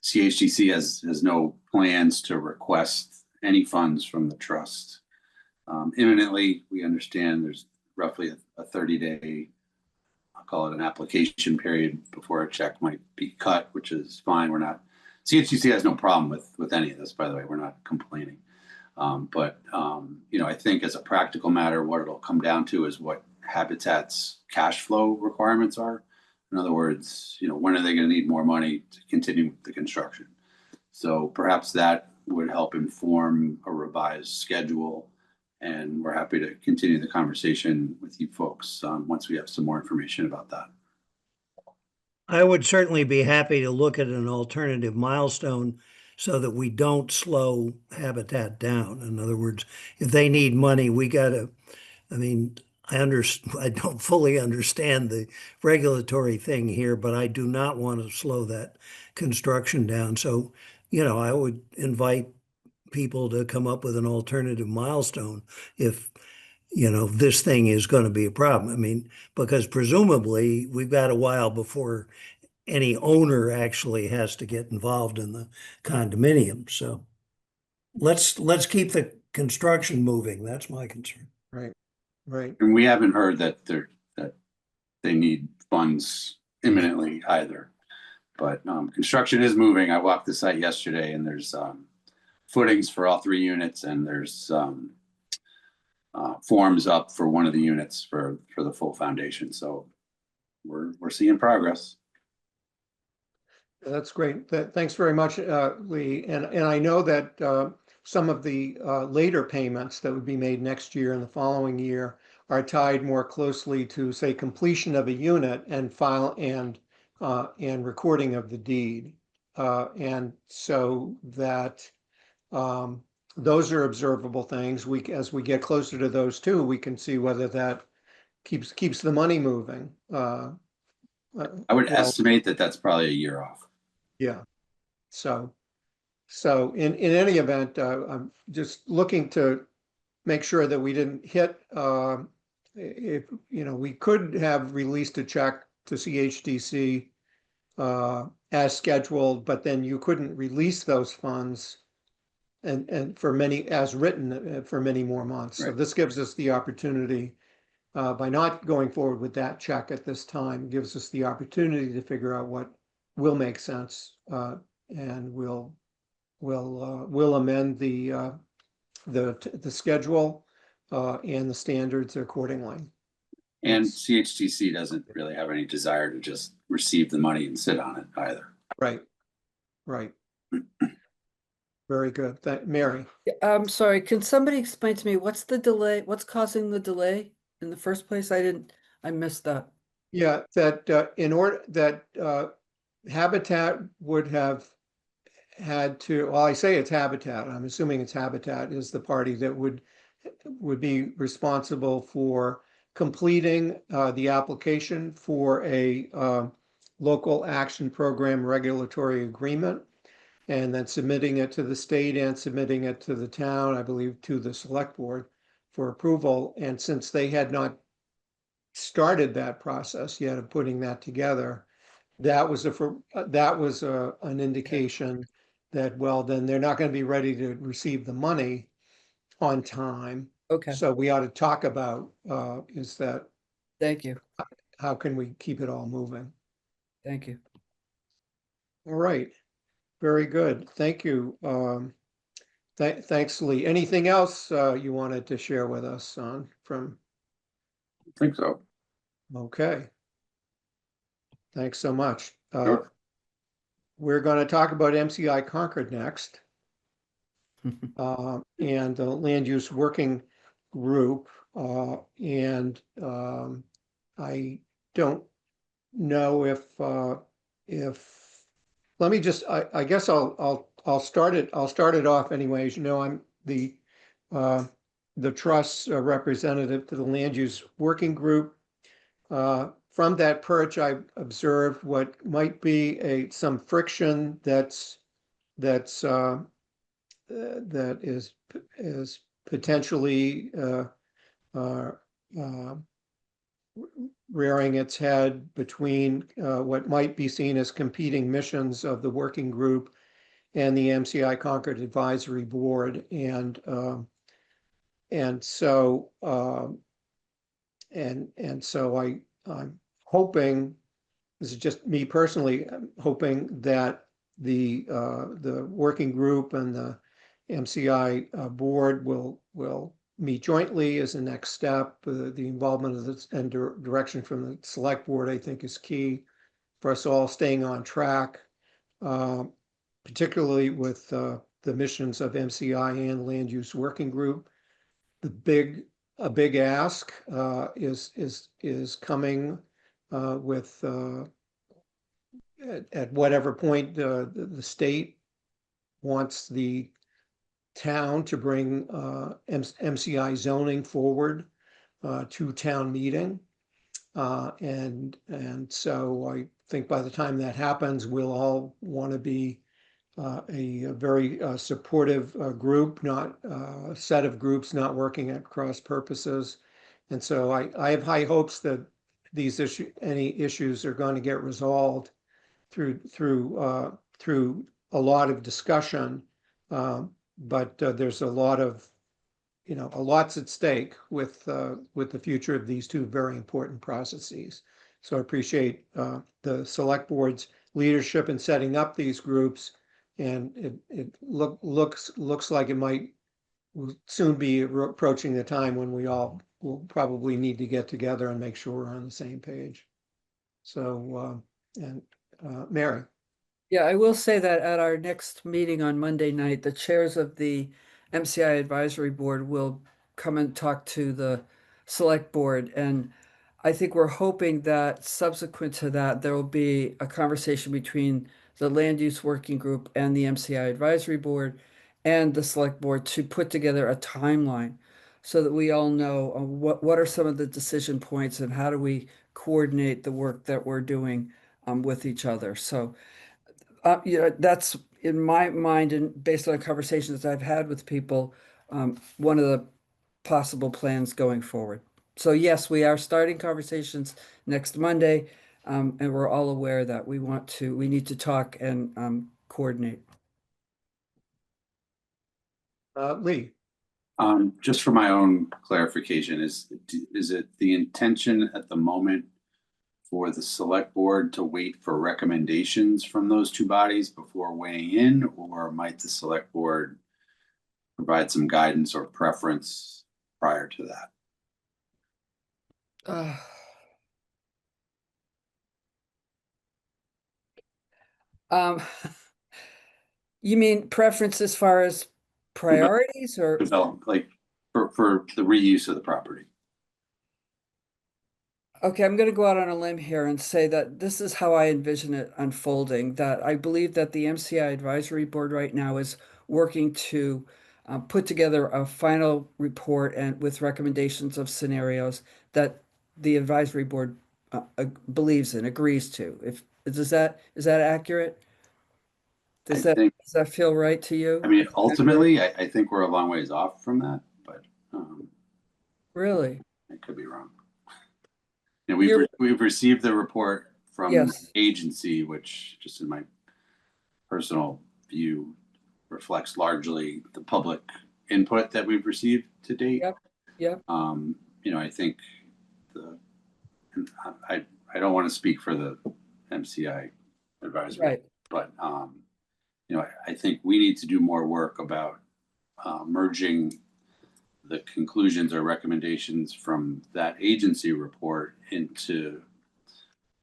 CHDC has no plans to request any funds from the trust imminently. We understand there's roughly a 30-day, I'll call it an application period, before a check might be cut, which is fine. CHDC has no problem with any of this, by the way. We're not complaining. I think as a practical matter, what it'll come down to is what Habitat's cash flow requirements are. In other words, when are they going to need more money to continue the construction? So perhaps that would help inform a revised schedule, and we're happy to continue the conversation with you folks once we have some more information about that. I would certainly be happy to look at an alternative milestone so that we don't slow Habitat down. In other words, if they need money, I don't fully understand the regulatory thing here, but I do not want to slow that construction down. So, I would invite people to come up with an alternative milestone if, this thing is going to be a problem. Because presumably we've got a while before any owner actually has to get involved in the condominium. So let's keep the construction moving. That's my concern. Right. And we haven't heard that they need funds imminently either. But construction is moving. I walked the site yesterday, and there's footings for all 3 units, and there's forms up for one of the units for the full foundation. So we're seeing progress. That's great. Thanks very much, Lee. And I know that some of the later payments that would be made next year and the following year are tied more closely to, say, completion of a unit and file and recording of the deed. And so that those are observable things. As we get closer to those two, we can see whether that keeps the money moving. I would estimate that that's probably a year off. Yeah. So in any event, I'm just looking to make sure that we didn't hit, if, we could have released a check to CHDC as scheduled, but then you couldn't release those funds and for many, as written, for many more months. So Right. this gives us the opportunity, by not going forward with that check at this time, gives us the opportunity to figure out what will make sense, and we'll amend the schedule and the standards accordingly. And CHDC doesn't really have any desire to just receive the money and sit on it either. Right. Very good. Mary? I'm sorry, can somebody explain to me what's the delay? What's causing the delay in the first place? I missed that. Yeah, that in order that Habitat would have had to, well, I say it's Habitat, I'm assuming it's Habitat is the party that would be responsible for completing the application for a local action program regulatory agreement, and then submitting it to the state and submitting it to the town, I believe, to the select board for approval. And since they had not started that process yet of putting that together, that was an indication that, well, then they're not going to be ready to receive the money on time. Okay, So we ought to talk about thank you, how can we keep it all moving? thank you. All right, very good. Thank you. Thanks, Lee. Anything else you wanted to share with us from? I think so. Okay. Thanks so much. Sure. We're going to talk about MCI Concord next. And the land use working group. And I don't know if let me just, I guess I'll start it off anyways. You know, I'm the trust's representative to the land use working group. From that perch, I observed what might be some friction that is potentially uh, uh, rearing its head between what might be seen as competing missions of the working group and the MCI Concord Advisory Board, and so I'm hoping, this is just me personally, I'm hoping that the working group and the MCI board will meet jointly as a next step. The involvement of this and direction from the select board, I think, is key for us all staying on track, uh, particularly with the missions of MCI and land use working group. A big ask is coming with at whatever point the state wants the town to bring MCI zoning forward to town meeting. And so I think by the time that happens, we'll all want to be a very supportive group, not set of groups, not working at cross purposes. And so I have high hopes that any issues are going to get resolved through a lot of discussion. But there's a lot's at stake with the future of these two very important processes. So I appreciate the select board's leadership in setting up these groups, and it looks like it might soon be approaching the time when we all will probably need to get together and make sure we're on the same page. So Mary. Yeah, I will say that at our next meeting on Monday night, the chairs of the MCI Advisory Board will come and talk to the select board. And I think we're hoping that subsequent to that, there will be a conversation between the Land Use Working Group and the MCI Advisory Board and the select board to put together a timeline so that we all know what are some of the decision points and how do we coordinate the work that we're doing with each other. So that's in my mind, and based on conversations I've had with people, one of the possible plans going forward. So yes, we are starting conversations next Monday, and we're all aware that we need to talk and coordinate. Lee. Just for my own clarification, is it the intention at the moment for the select board to wait for recommendations from those two bodies before weighing in, or might the select board provide some guidance or preference prior to that? Um, You mean preference as far as priorities or? Develop, like, for the reuse of the property. Okay, I'm going to go out on a limb here and say that this is how I envision it unfolding, that I believe that the MCI Advisory Board right now is working to put together a final report and with recommendations of scenarios that the advisory board believes in, agrees to. If is that accurate? I think, Does that feel right to you? I mean, ultimately, I think we're a long ways off from that, but Really? I could be wrong. And You're, we've received the report from the yes, agency, which, just in my personal view, reflects largely the public input that we've received to date. yep, yep, I think the I don't want to speak for the MCI advisory, right. but I think we need to do more work about merging the conclusions or recommendations from that agency report into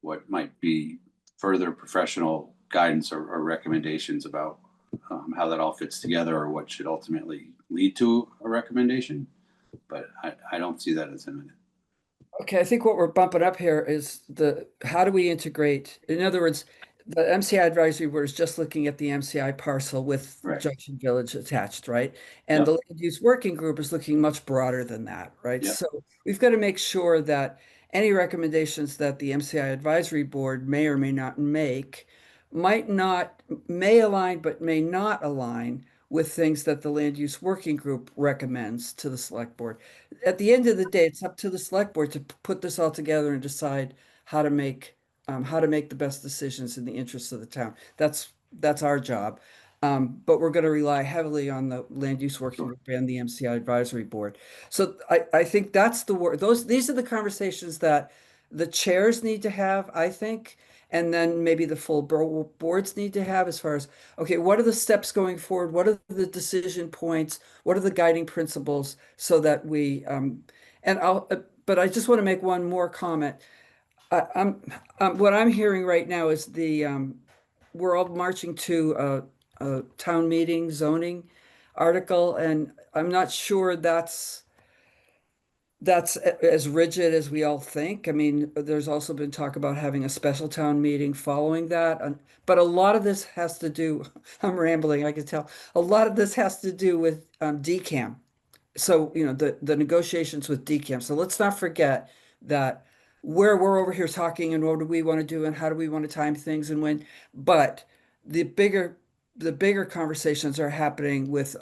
what might be further professional guidance or recommendations about how that all fits together or what should ultimately lead to a recommendation. But I don't see that as imminent. Okay, I think what we're bumping up here is how do we integrate? In other words, the MCI advisory board is just looking at the MCI parcel with Right. Junction Village attached, right? And Yep. the land use working group is looking much broader than that, right? Yep. So we've got to make sure that any recommendations that the MCI advisory board may or may not make may align, but may not align with things that the land use working group recommends to the select board. At the end of the day, it's up to the select board to put this all together and decide how to make the best decisions in the interests of the town. That's our job. But we're going to rely heavily on the land use working Sure. group and the MCI advisory board. So I think that's the word. These are the conversations that the chairs need to have, I think, and then maybe the full boards need to have as far as, okay, what are the steps going forward? What are the decision points? What are the guiding principles so that but I just want to make one more comment. What I'm hearing right now is we're all marching to a town meeting zoning article, and I'm not sure that's as rigid as we all think. I mean, there's also been talk about having a special town meeting following that. But a lot of this has to do, I'm rambling, I can tell. A lot of this has to do with DCAM. So, the negotiations with DCAM. So let's not forget that where we're over here talking and what do we want to do and how do we want to time things and when, but the bigger conversations are happening with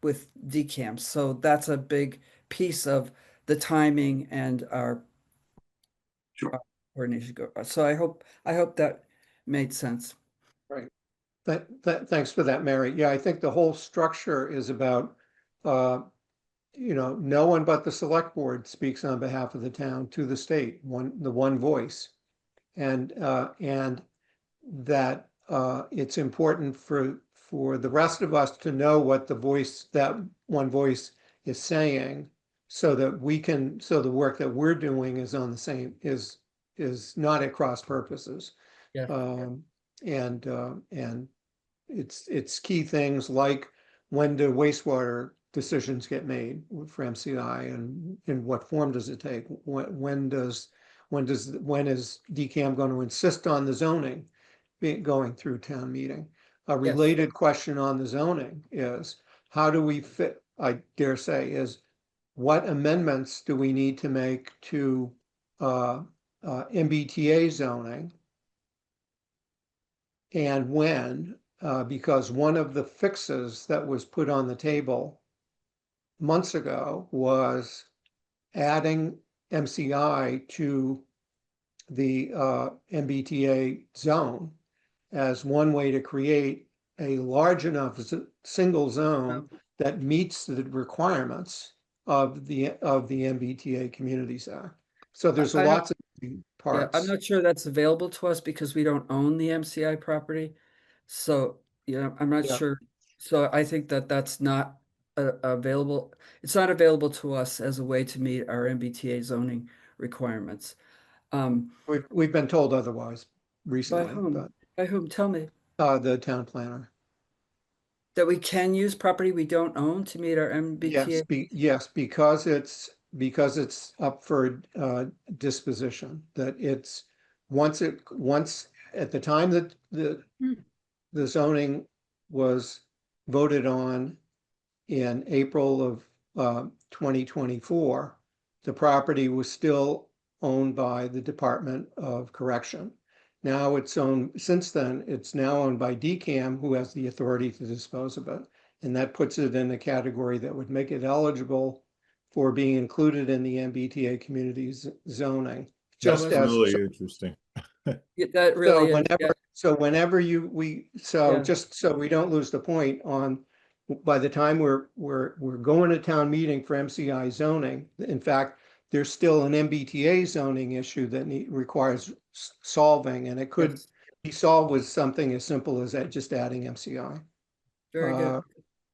DCAM. So that's a big piece of the timing and our Sure. coordination. So I hope that made sense. Right. Thanks for that, Mary. Yeah, I think the whole structure is about, no one but the select board speaks on behalf of the town to the state, the one voice. And that it's important for the rest of us to know what that one voice is saying, so the work that we're doing is on the same, is not at cross purposes. Yeah. And it's key things like when do wastewater decisions get made for MCI, and what form does it take? When is DCAM going to insist on the zoning going through town meeting? A related question on the zoning is, how do we fit, I dare say, is what amendments do we need to make to MBTA zoning? And when, because one of the fixes that was put on the table months ago was adding MCI to the MBTA zone as one way to create a large enough single zone that meets the requirements of the MBTA Communities Act. So there's lots of parts. I'm not sure that's available to us because we don't own the MCI property. So, I'm not sure. So I think that that's not available. It's not available to us as a way to meet our MBTA zoning requirements. We've been told otherwise By recently, whom? but By whom? Tell me. the town planner. that we can use property we don't own to meet our Yes, MBTA? yes, because it's up for disposition, that it's, once, at the time that the zoning was voted on in April of 2024, the property was still owned by the Department of Correction. Now it's owned, since then, it's now owned by DCAM, who has the authority to dispose of it. And that puts it in a category that would make it eligible for being included in the MBTA community zoning. That's Just as, really interesting. Yeah, that so really is, yeah, whenever, so whenever Yeah. just so we don't lose the point on, by the time we're going to town meeting for MCI zoning, in fact, there's still an MBTA zoning issue that requires solving, and it could yes, be solved with something as simple as that, just adding MCI. very good. Uh,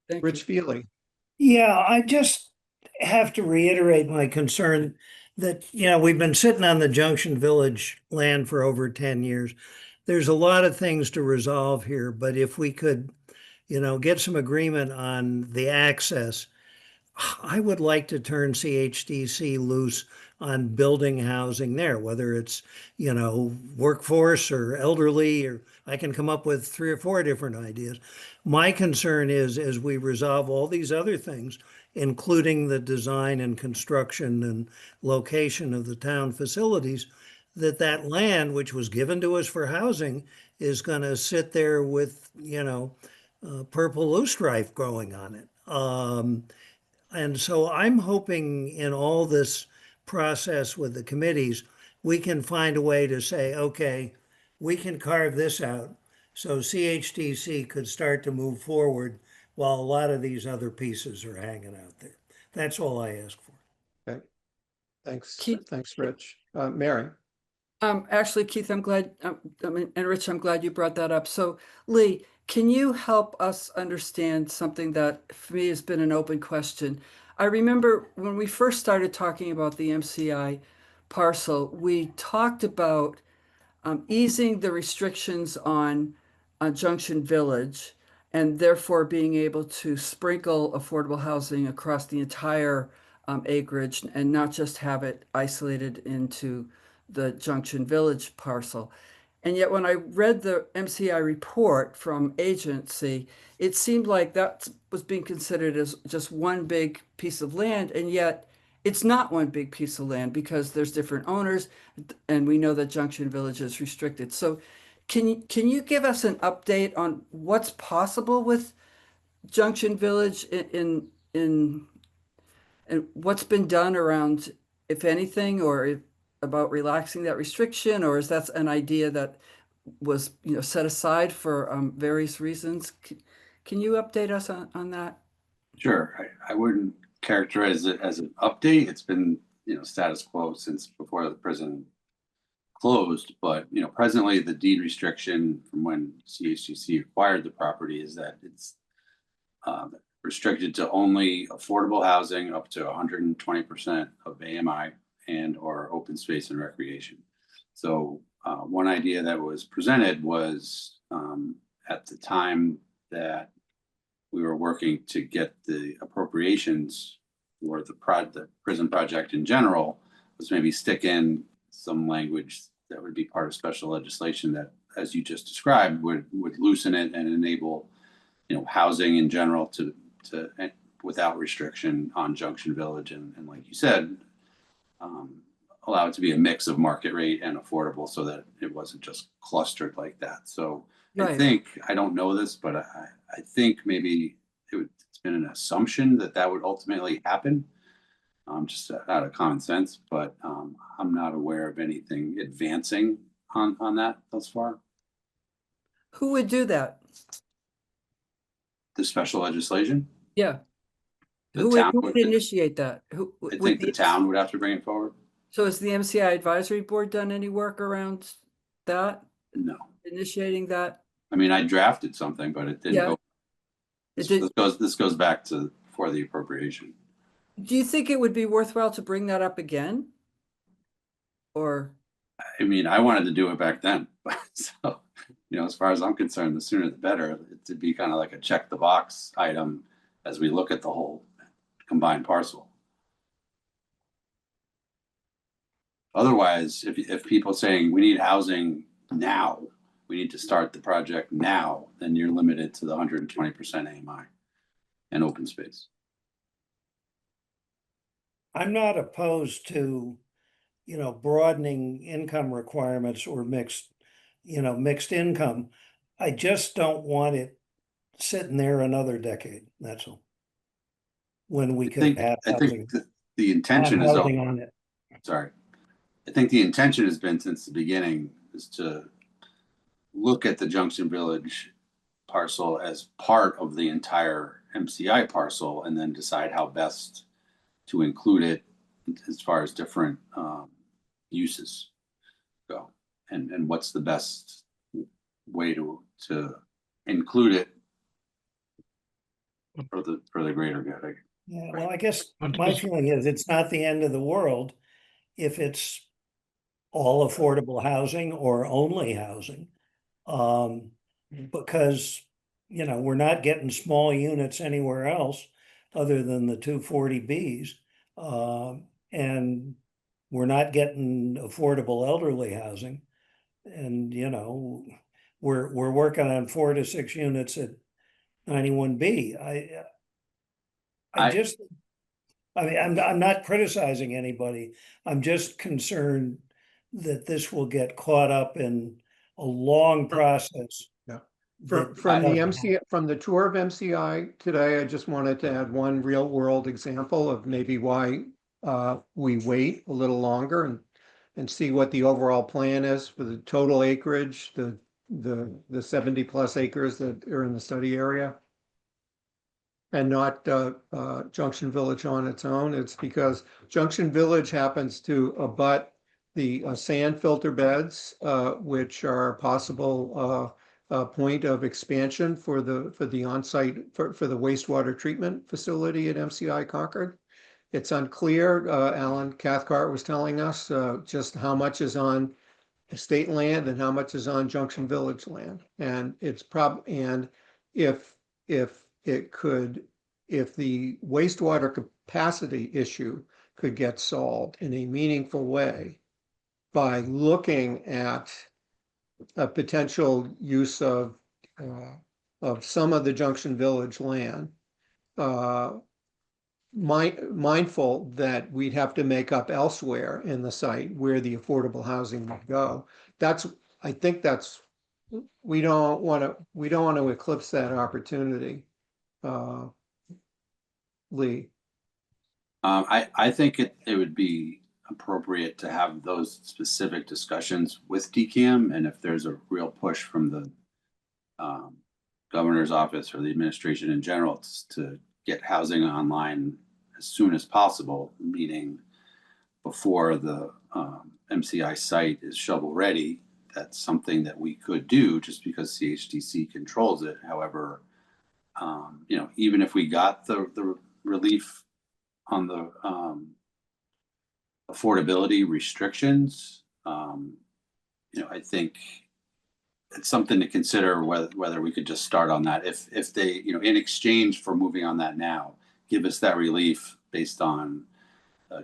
Thank Rich you. Feely. Yeah, I just have to reiterate my concern that, we've been sitting on the Junction Village land for over 10 years. There's a lot of things to resolve here, but if we could, get some agreement on the access, I would like to turn CHDC loose on building housing there, whether it's, workforce or elderly, or I can come up with 3 or 4 different ideas. My concern is, as we resolve all these other things, including the design and construction and location of the town facilities, that land, which was given to us for housing, is going to sit there with, purple loosestrife growing on it. And so I'm hoping in all this process with the committees, we can find a way to say, okay, we can carve this out. So CHDC could start to move forward while a lot of these other pieces are hanging out there. That's all I ask for. Okay. Thanks, Keith- thanks, Rich. Mary. Actually, Keith, I'm glad, and Rich, I'm glad you brought that up. So Lee, can you help us understand something that for me has been an open question? I remember when we first started talking about the MCI parcel, we talked about easing the restrictions on Junction Village and therefore being able to sprinkle affordable housing across the entire acreage and not just have it isolated into the Junction Village parcel. And yet when I read the MCI report from agency, it seemed like that was being considered as just one big piece of land, and yet it's not one big piece of land because there's different owners, and we know that Junction Village is restricted. So can you give us an update on what's possible with Junction Village in and what's been done around, if anything, or about relaxing that restriction, or is that an idea that was, set aside for various reasons? Can you update us on that? Sure, I wouldn't characterize it as an update. It's been, status quo since before the prison closed. But, presently the deed restriction from when CHGC acquired the property is that it's restricted to only affordable housing up to 120% of AMI and or open space and recreation. So one idea that was presented was at the time that we were working to get the appropriations for the prison project in general, was maybe stick in some language that would be part of special legislation that, as you just described, would loosen it and enable, housing in general to without restriction on Junction Village, and like you said, allow it to be a mix of market rate and affordable, so that it wasn't just clustered like that. So I Right. think, I don't know this, but I think maybe it's been an assumption that would ultimately happen, just out of common sense, but I'm not aware of anything advancing on that thus far. Who would do that? The special legislation, Yeah. The Who town would initiate that? Who I would think the town would have to bring it forward. So has the MCI advisory board done any work around that, No, initiating that? I mean, I drafted something, but it didn't Yeah. go. It did. This goes back to before the appropriation. Do you think it would be worthwhile to bring that up again? Or, I mean, I wanted to do it back then, so, you know, as far as I'm concerned, the sooner the better. To be kind of like a check the box item as we look at the whole combined parcel. Otherwise, if people saying we need housing now, we need to start the project now, then you're limited to the 120% AMI and open space. I'm not opposed to, broadening income requirements or mixed income. I just don't want it sitting there another decade, that's all. When we could have I housing, think the intention is, housing on it. sorry. I think the intention has been since the beginning is to look at the Junction Village parcel as part of the entire MCI parcel and then decide how best to include it as far as different uses go, and what's the best way to include it for the greater good. Yeah, well, I guess my feeling is it's not the end of the world if it's all affordable housing or only housing. Because, we're not getting small units anywhere else other than the 240Bs. And we're not getting affordable elderly housing. And, we're working on 4 to 6 units at 91B. I mean, I'm not criticizing anybody. I'm just concerned that this will get caught up in a long process. Yeah. that From the doesn't MCI, from the tour of MCI today, I just wanted to add one real world example of maybe why we wait a little longer and see what the overall plan is for the total acreage, the 70 plus acres that are in the study area. And not Junction Village on its own. It's because Junction Village happens to abut the sand filter beds, which are a possible point of expansion for the on-site for the wastewater treatment facility at MCI Concord. It's unclear. Alan Cathcart was telling us just how much is on state land and how much is on Junction Village land, and it's and if if the wastewater capacity issue could get solved in a meaningful way by looking at a potential use of some of the Junction Village land, mindful that we'd have to make up elsewhere in the site where the affordable housing would go. I think we don't want to eclipse that opportunity. Lee. I think it would be appropriate to have those specific discussions with DCAM, and if there's a real push from the governor's office or the administration in general to get housing online as soon as possible, meaning before the MCI site is shovel ready, that's something that we could do just because CHDC controls it. However, even if we got the relief on the affordability restrictions, I think it's something to consider whether we could just start on that. If they, in exchange for moving on that now, give us that relief based on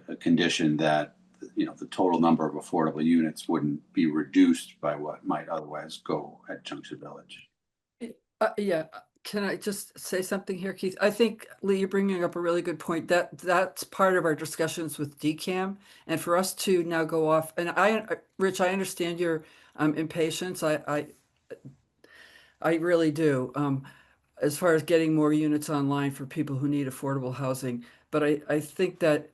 a condition that, the total number of affordable units wouldn't be reduced by what might otherwise go at Junction Village. Yeah, can I just say something here, Keith? I think, Lee, you're bringing up a really good point. That's part of our discussions with DCAM, and for us to now go off. And Rich, I understand your impatience. I really do. As far as getting more units online for people who need affordable housing, but I think that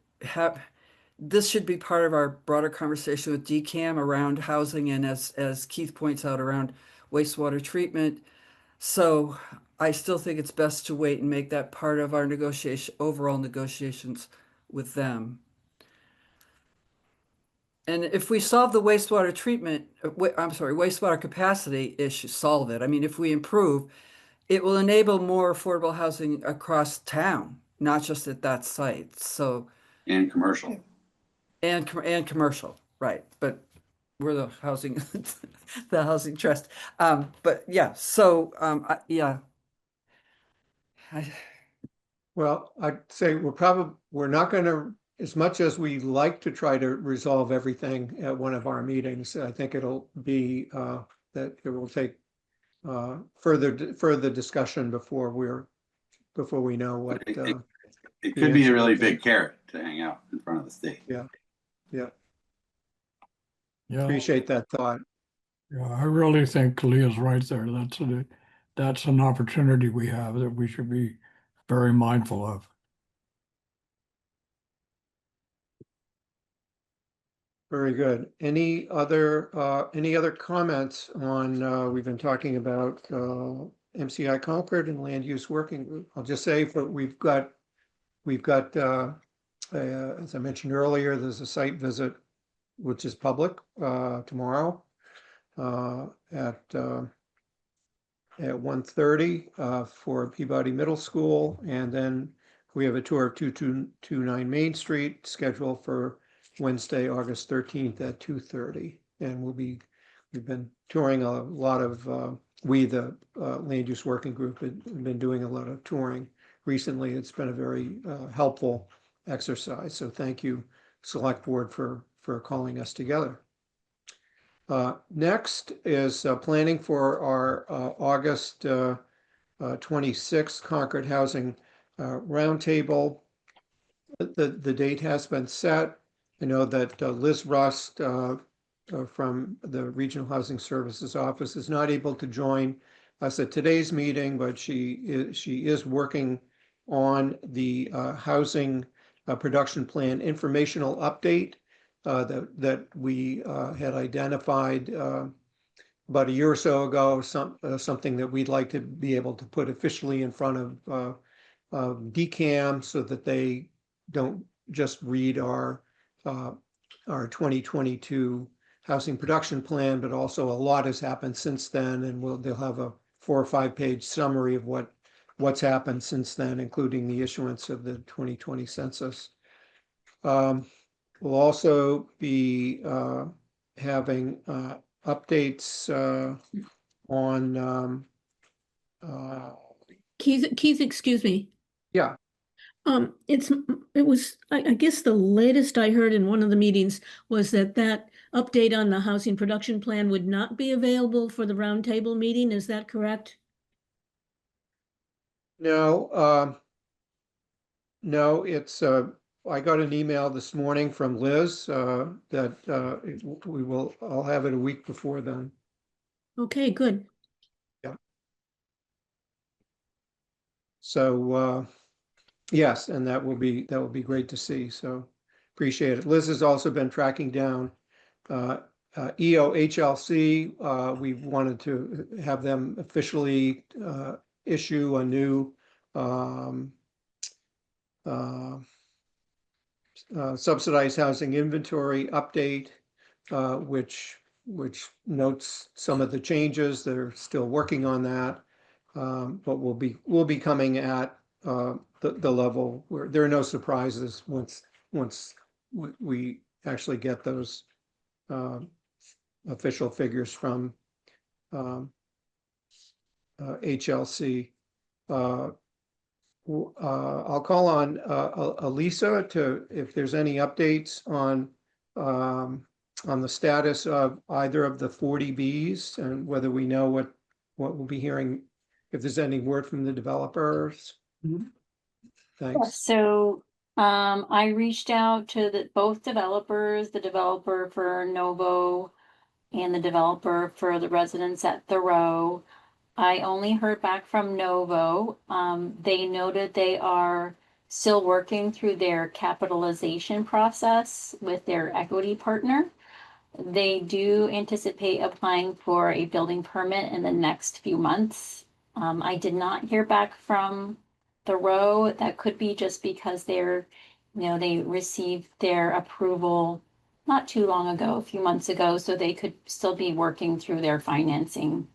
this should be part of our broader conversation with DCAM around housing and as Keith points out around wastewater treatment. So I still think it's best to wait and make that part of our overall negotiations with them. And if we solve the wastewater treatment, wastewater capacity issue, solve it. I mean, if we improve, it will enable more affordable housing across town, not just at that site. So And commercial. and commercial, right? But we're the housing, the housing trust. But yeah, so, yeah. Well, I'd say we're not gonna, as much as we like to try to resolve everything at one of our meetings, I think it'll be, that it will take further discussion before we know what, It the could be a answer really would be. big carrot to hang out in front of the state. Yeah, Yeah, appreciate that thought. yeah, I really think Leah's right there. That's an opportunity we have that we should be very mindful of. Very good. Any other comments on, we've been talking about MCI Concord and Land Use Working Group. I'll just say we've got, as I mentioned earlier, there's a site visit which is public tomorrow at 1:30 for Peabody Middle School, and then we have a tour of 2229 Main Street scheduled for Wednesday, August 13th at 2:30. And we've been touring a lot of, the Land Use Working Group have been doing a lot of touring recently. It's been a very helpful exercise. So thank you, Select Board, for calling us together. Next is planning for our August 26th Concord Housing Roundtable. The date has been set. I know that Liz Rust from the Regional Housing Services Office is not able to join us at today's meeting, but she is working on the housing production plan informational update that we had identified about a year or so ago, something that we'd like to be able to put officially in front of DCAM so that they don't just read our 2022 housing production plan, but also a lot has happened since then, and they'll have a 4 or 5 page summary of what's happened since then, including the issuance of the 2020 census. We'll also be having updates on Keith, excuse me. yeah. I guess the latest I heard in one of the meetings was that update on the housing production plan would not be available for the roundtable meeting. Is that correct? No, no, it's I got an email this morning from Liz that I'll have it a week before then. Okay, good. So yes, and that will be great to see. So appreciate it. Liz has also been tracking down EOHLC. We wanted to have them officially issue a new subsidized housing inventory update, which notes some of the changes. They're still working on that, but we'll be coming at the level where there are no surprises once we actually get those official figures from HLC. I'll call on Elisa if there's any updates on the status of either of the 40Bs and whether we know what we'll be hearing, if there's any word from the developers. Thanks. So I reached out to both developers, the developer for Novo and the developer for the residents at Thoreau. I only heard back from Novo. They noted they are still working through their capitalization process with their equity partner. They do anticipate applying for a building permit in the next few months. I did not hear back from Thoreau. That could be just because they received their approval not too long ago, a few months ago, so they could still be working through their financing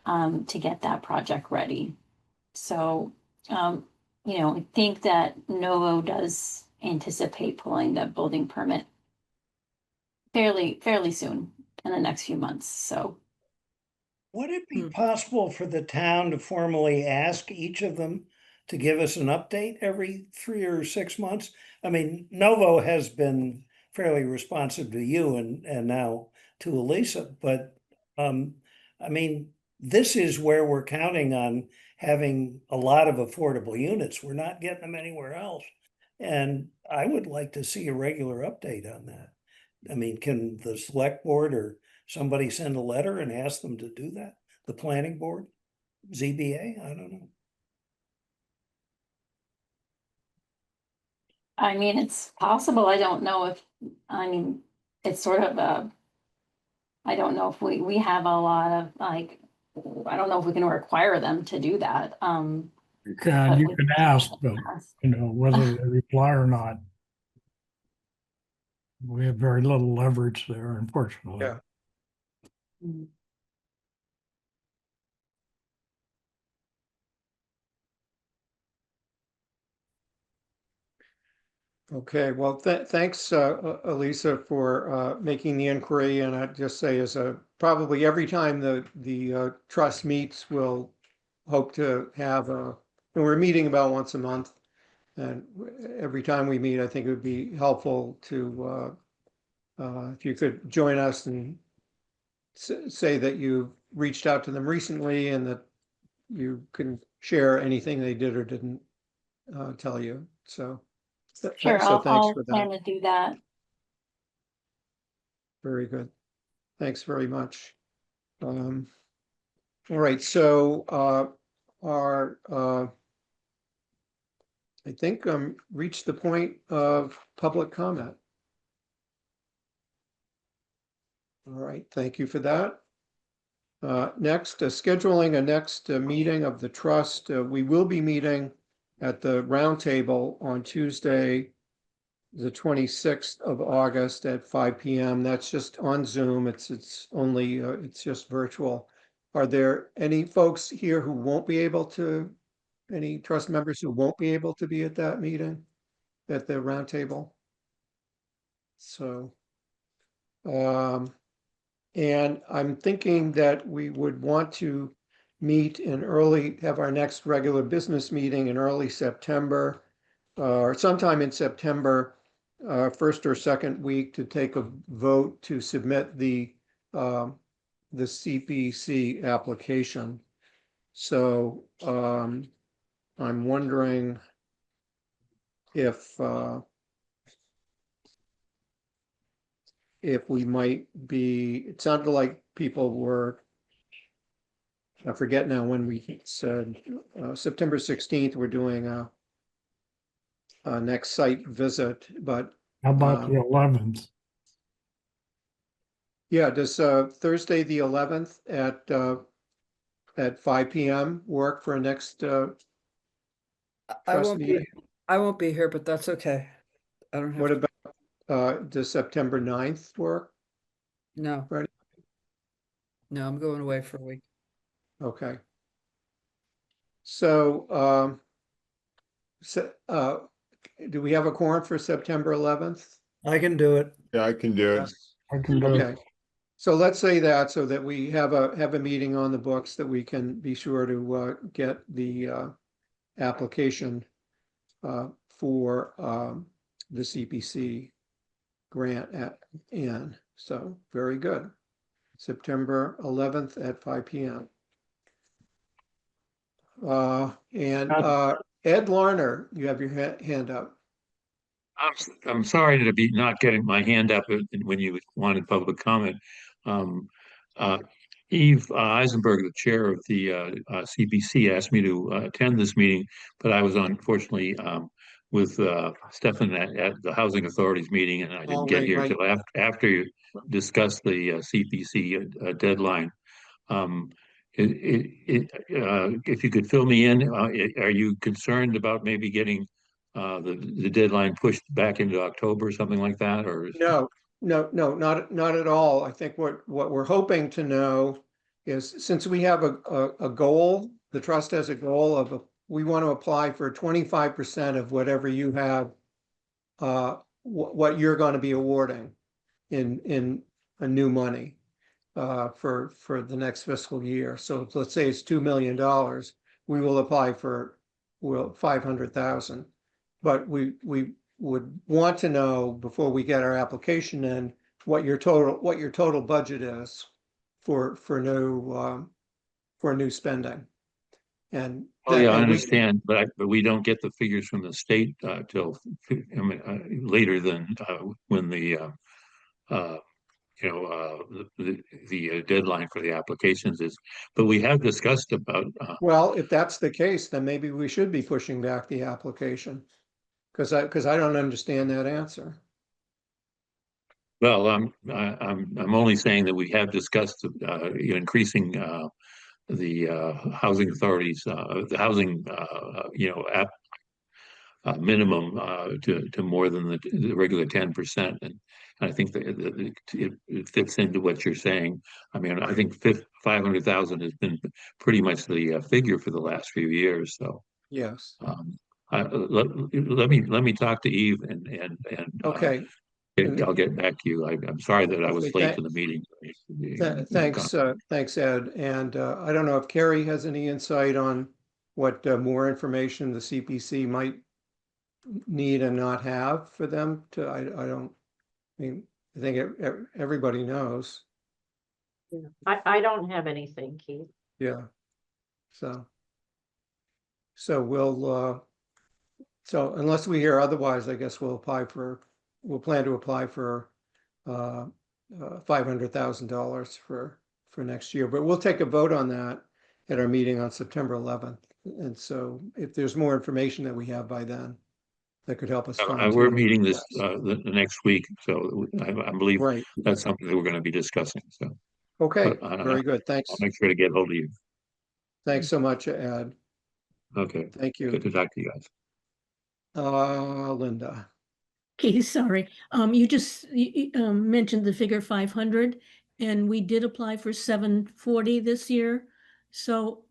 to get that project ready. So, I think that Novo does anticipate pulling the building permit fairly soon. in the next few months, so. Would it be Hmm. possible for the town to formally ask each of them to give us an update every 3 or 6 months? I mean, Novo has been fairly responsive to you and now to Elisa, but I mean, this is where we're counting on having a lot of affordable units. We're not getting them anywhere else. And I would like to see a regular update on that. I mean, can the select board or somebody send a letter and ask them to do that? The planning board, ZBA, I don't know. I mean, it's possible. I don't know if, I mean, it's sort of I don't know if we have a lot of like, I don't know if we can require them to do that. You but we can ask, but ask. whether they reply or not, we have very little leverage there, unfortunately. Yeah. Mm. Okay, well, thanks, Elisa, for making the inquiry. And I'd just say probably every time the trust meets, we'll hope to have and we're meeting about once a month. And every time we meet, I think it would be helpful to if you could join us and say that you reached out to them recently and that you can share anything they did or didn't tell you. So. Sure, So thanks I'll for plan that. to do that. Very good. Thanks very much. All right, so I think reached the point of public comment. All right, thank you for that. Next, scheduling a next meeting of the trust. We will be meeting at the roundtable on Tuesday, the 26th of August at 5 p.m. That's just on Zoom. It's only it's just virtual. Are there any folks here who won't be able to, any trust members who won't be able to be at that meeting, at the roundtable? So, and I'm thinking that we would want to meet have our next regular business meeting in early September, or sometime in September, first or second week, to take a vote to submit the CPC application. So I'm wondering if we might be, it sounded like people were, I forget now when we said, September 16th, we're doing a next site visit, but How about the 11th? yeah, does Thursday, the 11th at 5 p.m. work for a next I trust won't be, meeting? I won't be here, but that's okay. I don't have What to, about does September 9th work? no, Right. no, I'm going away for a week. Okay. So, do we have a quorum for September 11th? I can do it. Yeah, I can do it. Yes. I can do it. Okay. So let's say that so that we have a meeting on the books that we can be sure to get the application for the CPC grant in. So very good. September 11th at 5 p.m. And Ed Larner, you have your hand up. I'm sorry to be not getting my hand up when you wanted public comment. Um, uh, Eve Eisenberg, the chair of the CPC, asked me to attend this meeting, but I was unfortunately with Stefan at the Housing Authorities meeting, and I didn't get here Right. until after you discussed the CPC deadline. Um, if you could fill me in, are you concerned about maybe getting the deadline pushed back into October or something like that, or? No, not at all. I think what we're hoping to know is, since we have a goal, the trust has a goal of we want to apply for 25% of whatever you have, what you're going to be awarding in a new money. for the next fiscal year. So let's say it's $2 million, we will apply for, 500,000. But we would want to know before we get our application in, what your total budget is for new spending. And Oh, yeah, I and we, understand, but we don't get the figures from the state till later than when the deadline for the applications is. But we have discussed about well, if that's the case, then maybe we should be pushing back the application. Because I don't understand that answer. well, I'm only saying that we have discussed increasing the housing authorities, the housing minimum to more than the regular 10%, and I think that it fits into what you're saying. I mean, I think 500,000 has been pretty much the figure for the last few years. So Yes. let me talk to Eve and Okay. I'll get back to you. I'm sorry that I was Okay, late to the meeting. Thanks, Ed. And I don't know if Carrie has any insight on what more information the CPC might need and not have for them to, I don't, I mean, I think everybody knows. I don't have anything, Keith. Yeah. So so unless we hear otherwise, I guess we'll plan to apply for $500,000 for next year, but we'll take a vote on that at our meeting on September 11th. And so if there's more information that we have by then, that could help us fine We're tune. meeting this the next week, so I believe Right. that's something that we're going to be discussing. So, Okay, but very good. Thanks. I'll make sure to get hold of you. Thanks so much, Ed. Okay, Thank you. good to talk to you guys. Linda. Okay, sorry. You just mentioned the figure 500, and we did apply for 740 this year. So,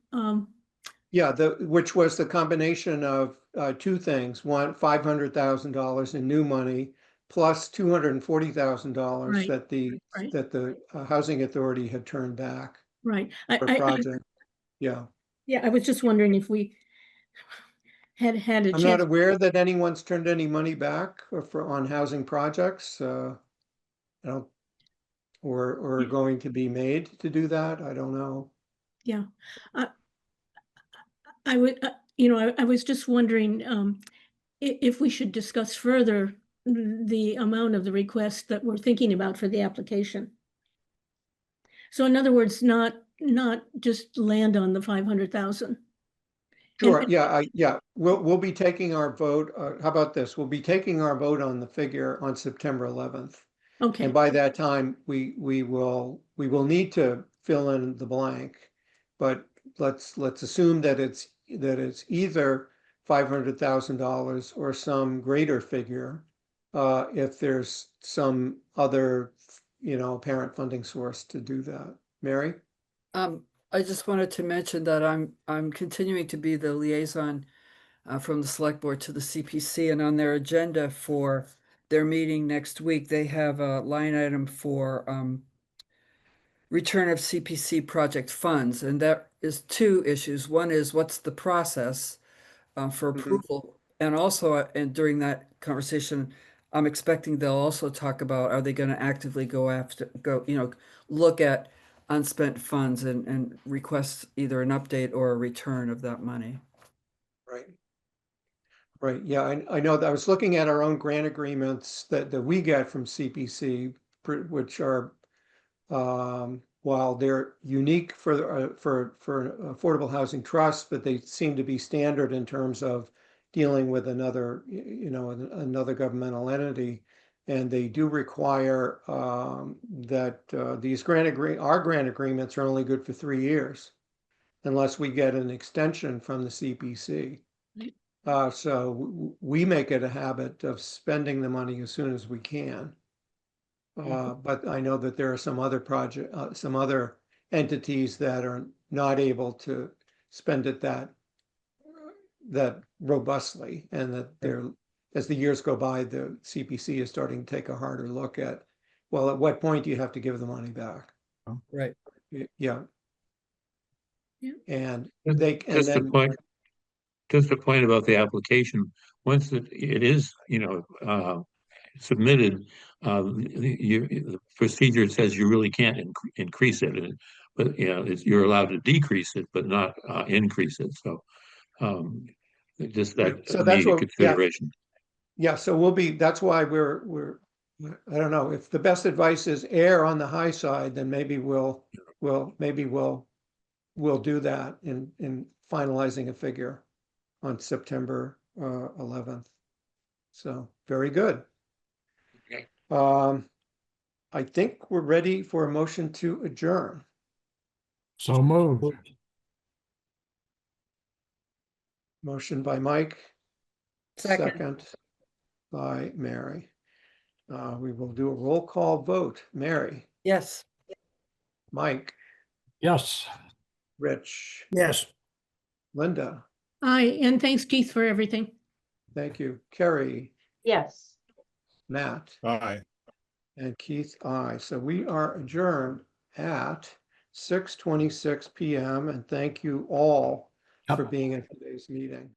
Yeah, which was the combination of two things. One, $500,000 in new money plus $240,000 Right, right. that the housing authority had turned back right. for project. Yeah, Yeah, I was just wondering if we had a I'm not chance. aware that anyone's turned any money back on housing projects. I don't, or going to be made to do that. I don't know. Yeah. I would, I was just wondering, if we should discuss further the amount of the request that we're thinking about for the application. So in other words, not just land on the 500,000. Sure, yeah, we'll be taking our vote, how about this? We'll be taking our vote on the figure on September 11th. Okay, And by that time, we will need to fill in the blank. But let's assume that it's either $500,000 or some greater figure, if there's some other, apparent funding source to do that. Mary? I just wanted to mention that I'm continuing to be the liaison from the select board to the CPC, and on their agenda for their meeting next week, they have a line item for return of CPC project funds, and that is two issues. One is what's the process for approval, and also and during that conversation, I'm expecting they'll also talk about, are they going to actively look at unspent funds and request either an update or a return of that money. Right. Right, yeah, I know that I was looking at our own grant agreements that we get from CPC, which are, while they're unique for affordable housing trust, but they seem to be standard in terms of dealing with another, another governmental entity. And they do require that our grant agreements are only good for 3 years unless we get an extension from the CPC. So we make it a habit of spending the money as soon as we can. But I know that there are some other entities that are not able to spend it that robustly, and that as the years go by, the CPC is starting to take a harder look at, well, at what point do you have to give the money back? Right. Yeah. Yeah. And Just- they, and Just the then, point, just the point about the application, once it is, submitted, the procedure says you really can't increase it, but, you're allowed to decrease it, but not, increase it, so, just that so that's immediate what, yeah, consideration. yeah, so that's why I don't know, if the best advice is err on the high side, then maybe we'll do that in finalizing a figure on September 11th. So, very good. Okay. I think we're ready for a motion to adjourn. So moved. Motion by Mike, Second. second by Mary. We will do a roll call vote. Mary, Yes. Mike, Yes. Rich, Yes. Linda, Aye, and thanks Keith for everything. thank you. Kerry, Yes. Matt, Aye. and Keith, aye. So we are adjourned at 6:26 PM, and thank you all for being in today's meeting.